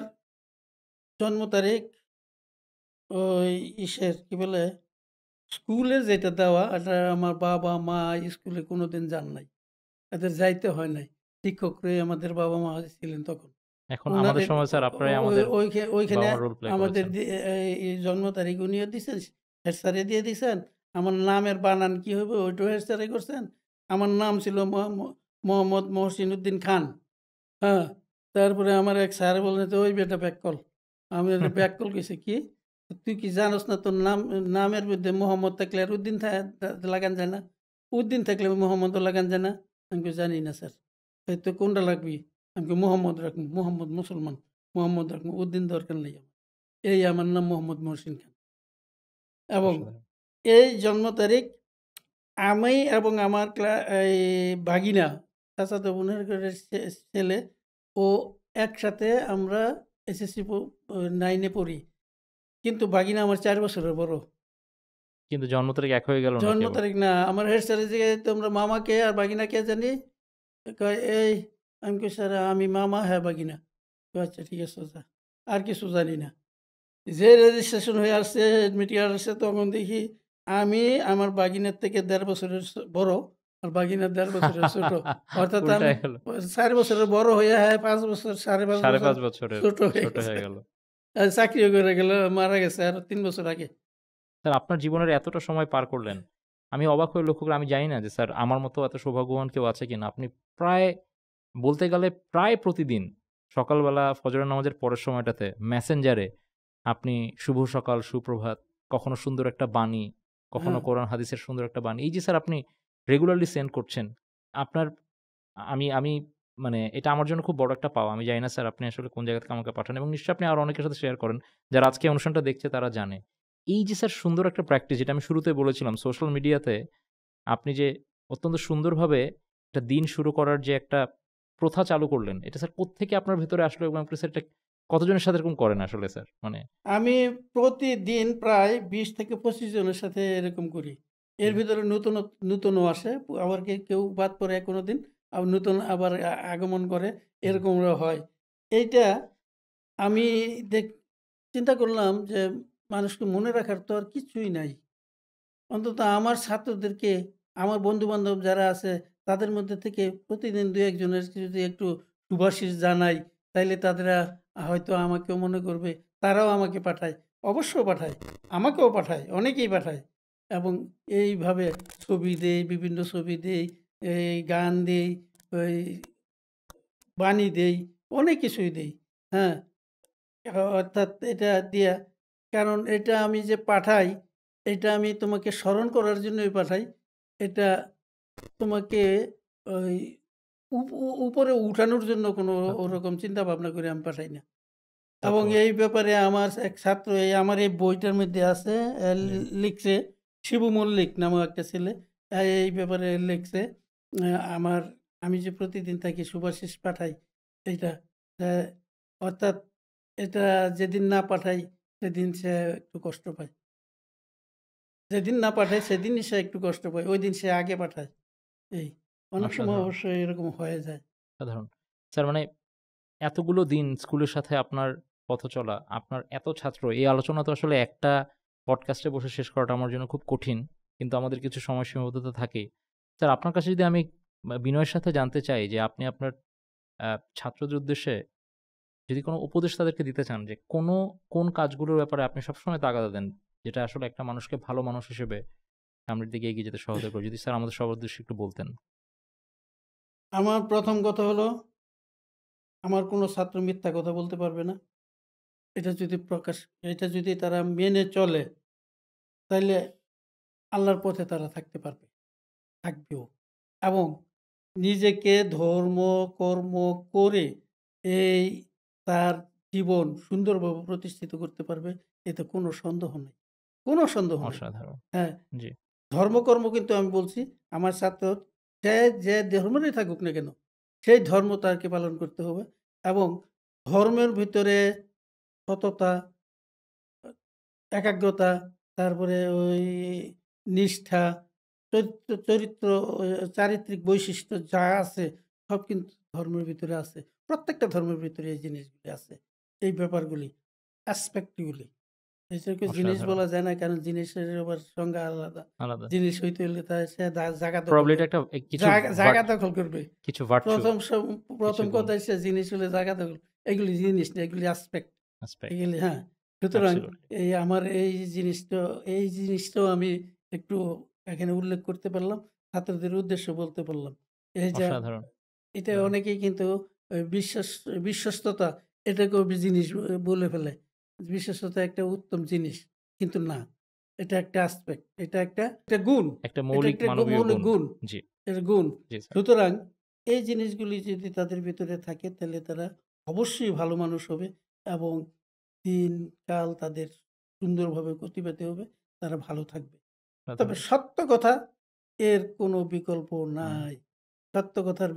জন্ম তারিখ ওই কি বলে, স্কুলের যেটা দেওয়া, এটা আমার বাবা-মা স্কুলে কোনোদিন যান নাই। এদের যাইতে হয় নাই। শিক্ষকরাই আমাদের বাবা-মা ছিলেন তখন। এখন আমাদের উনাদের সময় স্যার আপনারাই ওই আমাদের ওইখানে বাবা-মার রোল প্লে আমাদের করেছেন। এই জন্ম তারিখ উনিও দিছেন, হেড স্যারে দিয়ে দিছেন। আমার নামের বানান কি হবে ওইটাও হেড স্যারে করছেন। আমার নাম ছিল মোহাম্মদ মহসিন উদ্দিন খান। হ্যাঁ? তারপরে আমার এক স্যার বললেন যে, "ওই বেটা ব্যাককল।" আমি বললাম, "ব্যাককল কইছে কি? তুই কি জানোস না তোর নামের মধ্যে মোহাম্মদ থাকলে আর উদ্দিন লাগান যায় না? উদ্দিন থাকলে মোহাম্মদও লাগান যায় না?" আমি কই, "জানি না স্যার।" "এই তো কোনটা লাগবি?" আমি কই, "মোহাম্মদ রাখবো। মোহাম্মদ মুসলমান। মোহাম্মদ রাখবো। উদ্দিন দরকার নেই আমার। এই আমার নাম মোহাম্মদ মহসিন খান।" এবং অসাধারণ। এই জন্ম তারিখ আমি এবং আমার এই ভাগিনা, চাচাতো বোনের ঘরের ছেলে, ও একসাথে আমরা এসএসসি 9 এ পড়ি। কিন্তু ভাগিনা আমার ৪ বছরের বড়। কিন্তু জন্ম তারিখ এক হয়ে গেল নাকি জন্ম আবার? তারিখ না। আমার হেড স্যারের জিগায়, "তোমরা মামা কে আর ভাগিনা কে জানি?" কয়, "এই।" আমি কই, "স্যার আমি মামা, হ্যাঁ ভাগিনা।" কয়, "আচ্ছা ঠিক আছে যা। আর কিছু জানি না।" যে রেজিস্ট্রেশন হয়ে আসছে, এডমিট কার্ড আসছে, তখন দেখি আমি আমার ভাগিনার থেকে ১.৫ বছরের বড়, আর ভাগিনা ১.৫ বছরের ছোট। অর্থাৎ আমি উল্টায় গেল। ৪ বছরের বড় হইয়া, হ্যাঁ ৫ বছর, ৫.৫ বছর ৫.৫ বছরের ছোট হয়ে ছোট গেছে। হয়ে গেল। চাকরিও করে গেল, মারা গেছে আরো ৩ বছর আগে। স্যার আপনার জীবনের এতটা সময় পার করলেন। আমি অবাক হয়ে লক্ষ্য করে আমি জানি না যে স্যার আমার মতো এত সৌভাগ্যবান কেউ আছে কিনা। আপনি প্রায় বলতে গেলে প্রায় প্রতিদিন সকালবেলা ফজরের নামাজের পরের সময়টাতে মেসেঞ্জারে আপনি শুভ সকাল, সুপ্রভাত, কখনো সুন্দর একটা বাণী, কখনো হ্যাঁ, কোরআন হাদিসের সুন্দর একটা বাণী। এই যে স্যার আপনি রেগুলারলি সেন্ড করছেন। আপনার আমি আমি মানে এটা আমার জন্য খুব বড় একটা পাওয়া। আমি জানি না স্যার আপনি আসলে কোন জায়গা থেকে আমাকে পাঠান এবং নিশ্চয়ই আপনি আরো অনেকের সাথে শেয়ার করেন। যারা আজকে এই অনুষ্ঠানটা দেখছে তারা জানে। এই যে স্যার সুন্দর একটা প্র্যাকটিস যেটা আমি শুরুতে বলেছিলাম সোশ্যাল মিডিয়াতে আপনি যে অত্যন্ত সুন্দরভাবে একটা দিন শুরু করার যে একটা প্রথা চালু করলেন, এটা স্যার কোত্থেকে আপনার ভেতরে আসলো এবং আপনি স্যার এটা কতজনের সাথে এরকম করেন আসলে স্যার? মানে আমি প্রতিদিন প্রায় ২০ থেকে ২৫ জনের সাথে এরকম করি। এর হুম, ভিতরে নতুনও আসে। আবার কেউ বাদ পড়ে কোনোদিন, আবার নতুন আবার আগমন করে, হুম, এরকমও হয়। এইটা আমি দেখ চিন্তা করলাম যে মানুষকে মনে রাখার তো আর কিছুই নাই। অন্তত আমার ছাত্রদেরকে, আমার বন্ধু-বান্ধব যারা আছে, তাদের মধ্যে থেকে প্রতিদিন ২-১ জনের যদি একটু শুভাশিস জানাই, তাইলে তাদেরা হয়তো আমাকেও মনে করবে। তারাও আমাকে পাঠায়। অবশ্য পাঠায়। আমাকেও পাঠায়। অনেকেই পাঠায়। এবং এইভাবে ছবি দেই, বিভিন্ন ছবি দেই, এই গান দেই, ওই বাণী দেই, অনেক কিছুই দেই। হ্যাঁ? অর্থাৎ এটা দিয়া, কারণ এটা আমি যে পাঠাই, এটা আমি তোমাকে স্মরণ করার জন্যই পাঠাই। এটা তোমাকে ওই উপরে উঠানোর জন্য কোনো আচ্ছা, ওরকম চিন্তা ভাবনা করে আমি পাঠাই না। তা তো এবং এই অবশ্যই। ব্যাপারে আমার এক ছাত্র আমার এই বইটার মধ্যে আছে, জি, লিখছে, শিবু মল্লিক নামেও একটা ছেলে। এই ব্যাপারে লিখছে। আ আমার আমি যে প্রতিদিন তাকে শুভাশিস পাঠাই এইটা। অ্যা অর্থাৎ এটা যেদিন না পাঠাই সেদিন সে একটু কষ্ট পায়। যেদিন না পাঠাই সেদিনই সে একটু কষ্ট পায়। ওইদিন সে আগে পাঠায়। এই। অনেক সময় অসাধারণ, অবশ্য এরকম হয়ে যায়। অসাধারণ। স্যার মানে এতগুলো দিন স্কুলের সাথে আপনার পথ চলা, আপনার এত ছাত্র, এই আলোচনা তো আসলে একটা পডকাস্টে বসে শেষ করাটা আমার জন্য খুব কঠিন। কিন্তু আমাদের কিছু সময় সীমাবদ্ধতা থাকেই। স্যার আপনার কাছে যদি আমি বিনয়ের সাথে জানতে চাই যে আপনি আপনার আ ছাত্রদের উদ্দেশ্যে যদি কোনো উপদেশ তাদেরকে দিতে চান যে কোন কাজগুলোর ব্যাপারে আপনি সবসময় তাগাদা দেন, যেটা আসলে একটা মানুষকে ভালো মানুষ হিসেবে সামনের দিকে এগিয়ে যেতে সহায়তা করে। যদি স্যার আমাদের সবার উদ্দেশ্যে একটু বলতেন। আমার ১ম কথা হলো, আমার কোনো ছাত্র মিথ্যা কথা বলতে পারবে না। এটা যদি এটা যদি তারা মেনে চলে, তাইলে আল্লাহর পথে তারা থাকতে পারবে, থাকবেও। এবং নিজেকে ধর্ম, কর্ম করে এই তার জীবন সুন্দরভাবে প্রতিষ্ঠিত করতে পারবে, এতে কোনো সন্দেহ নেই। কোনো সন্দেহ নেই। অসাধারণ। হ্যাঁ, জি, ধর্মকর্ম কিন্তু আমি বলছি, আমার ছাত্র সে যে ধর্মেরই থাকুক না কেন, সেই ধর্ম তাকে পালন করতে হবে এবং ধর্মের ভিতরে সততা, একাগ্রতা, তারপরে ওই নিষ্ঠা, চরিত্র, চারিত্রিক বৈশিষ্ট্য যা আছে সব কিন্তু ধর্মের ভিতরে আছে। প্রত্যেকটা ধর্মের ভিতরে এই জিনিসগুলি আছে। এই ব্যাপারগুলি, অ্যাসপেক্ট গুলি। এটাকে জিনিস অসাধারণ। বলা যায় না, কারণ জিনিসের আবার সংজ্ঞা আলাদা। আলাদা। জিনিস হইতে হলে সে জায়গা দখল প্রবাবলি এটা করবে। একটা কিছু জায়গা দখল করবে। কিছু ভার্চু প্রথম গুণ কথা হচ্ছে জিনিস হলে জায়গা দখল। এগুলি জিনিস না, এগুলি অ্যাসপেক্ট। অ্যাসপেক্ট। এগুলি হ্যাঁ। সুতরাং অ্যাবসলিউটলি। আমার এই জিনিসটাও আমি একটু এখানে উল্লেখ করতে পারলাম। ছাত্রদের উদ্দেশ্যে বলতে পারলাম। এই যে অসাধারণ। এটা অনেকেই কিন্তু বিশ্বস্ততা এটাকেও জিনিস বলে ফেলে। বিশ্বস্ততা একটা উত্তম জিনিস। কিন্তু না। এটা একটা অ্যাসপেক্ট। এটা একটা গুণ। একটা এটা মৌলিক একটা মানবীয় মৌলিক গুণ। গুণ। জি, এটা গুণ। জি স্যার। সুতরাং এই জিনিসগুলি যদি তাদের ভিতরে থাকে তাহলে তারা অবশ্যই ভালো মানুষ হবে এবং দিনকাল তাদের সুন্দরভাবে অতিবাহিত হবে। তারা ভালো থাকবে। তবে অসাধারণ। সত্য কথা এর কোনো বিকল্প নাই। নাই। সত্য কথার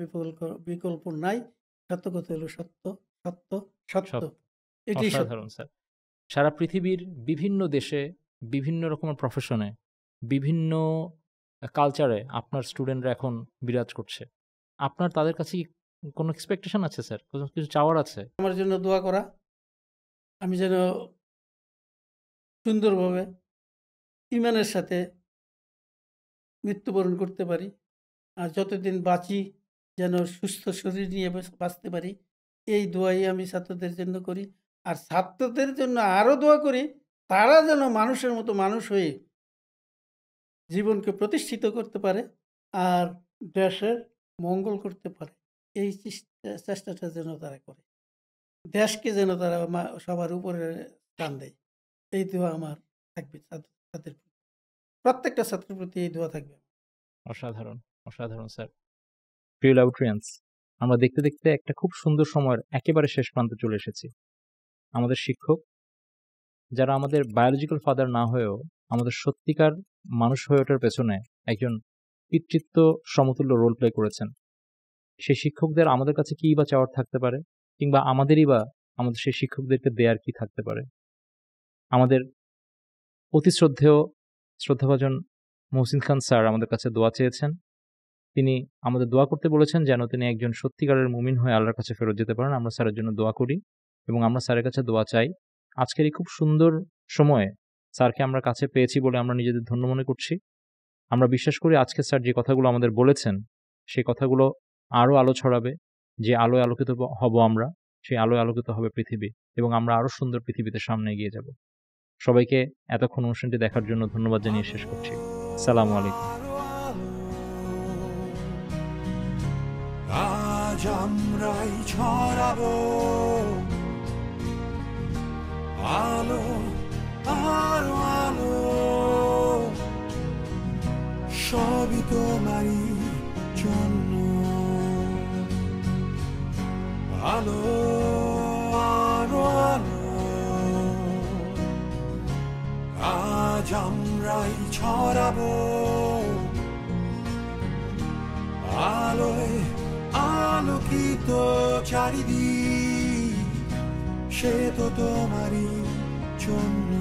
বিকল্প নাই। সত্য কথা হলো সত্য, সত্য, সত্য। সত্য। এটাই সত্য। অসাধারণ স্যার। সারা পৃথিবীর বিভিন্ন দেশে, বিভিন্ন রকমের প্রফেশনে, বিভিন্ন কালচারে আপনার স্টুডেন্টরা এখন বিরাজ করছে। আপনার তাদের কাছে কি কোনো এক্সপেকটেশন আছে স্যার? কিছু চাওয়ার আছে? আমার জন্য দোয়া করা। আমি যেন সুন্দরভাবে ঈমানের সাথে মৃত্যুবরণ করতে পারি। আর যতদিন বাঁচি যেন সুস্থ শরীর নিয়ে বাঁচতে পারি। এই দোয়াই আমি ছাত্রদের জন্য করি। আর ছাত্রদের জন্য আরও দোয়া করি, তারা যেন মানুষের মতো মানুষ হয়ে জীবনকে প্রতিষ্ঠিত করতে পারে আর দেশের মঙ্গল করতে পারে। এই চেষ্টাটা যেন তারা করে। দেশকে যেন তারা সবার উপরে টান দেয়। এই দোয়া আমার থাকবে ছাত্রদের প্রতি। প্রত্যেকটা ছাত্রের প্রতি এই দোয়া থাকবে। অসাধারণ, অসাধারণ স্যার। প্রিয় ল্যাবরেটরিয়ানস, আমরা দেখতে, দেখতে একটা খুব সুন্দর সময়ের একেবারে শেষ প্রান্তে চলে এসেছি। আমাদের শিক্ষক, যারা আমাদের বায়োলজিক্যাল ফাদার না হয়েও আমাদের সত্যিকার মানুষ হয়ে ওঠার পেছনে একজন পিতৃত্ব সমতুল্য রোল প্লে করেছেন। সেই শিক্ষকদের আমাদের কাছে কী বা চাওয়ার থাকতে পারে, কিংবা আমাদেরই বা আমাদের সেই শিক্ষকদেরকে দেয়ার কি থাকতে পারে? আমাদের অতি শ্রদ্ধাভাজন মহসিন খান স্যার আমাদের কাছে দোয়া চেয়েছেন। তিনি আমাদের দোয়া করতে বলেছেন যেন তিনি একজন সত্যিকারের মুমিন হয়ে আল্লাহর কাছে ফেরত যেতে পারেন। আমরা স্যারের জন্য দোয়া করি এবং আমরা স্যারের কাছে দোয়া চাই। আজকের এই খুব সুন্দর সময়ে স্যারকে আমরা কাছে পেয়েছি বলে আমরা নিজেদের ধন্য মনে করছি। আমরা বিশ্বাস করি আজকে স্যার যে কথাগুলো আমাদের বলেছেন, সেই কথাগুলো আরও আলো ছড়াবে। যে আলোয় আলোকিত হব আমরা, সেই আলোয় আলোকিত হবে পৃথিবী এবং আমরা আরও সুন্দর পৃথিবীতে সামনে এগিয়ে যাব। সবাইকে এতক্ষণ অনুষ্ঠানটি দেখার জন্য ধন্যবাদ জানিয়ে শেষ করছি। আসসালামু আলাইকুম। আজ আমরাই ছড়াবো আলো, আলো, আলো, সবই তোমারই জন্য। আলো, আলো, আলো, আজ আমরাই ছড়াবো আলোয় আলোকিত চারিদিক, সে তো তোমারই জন্য।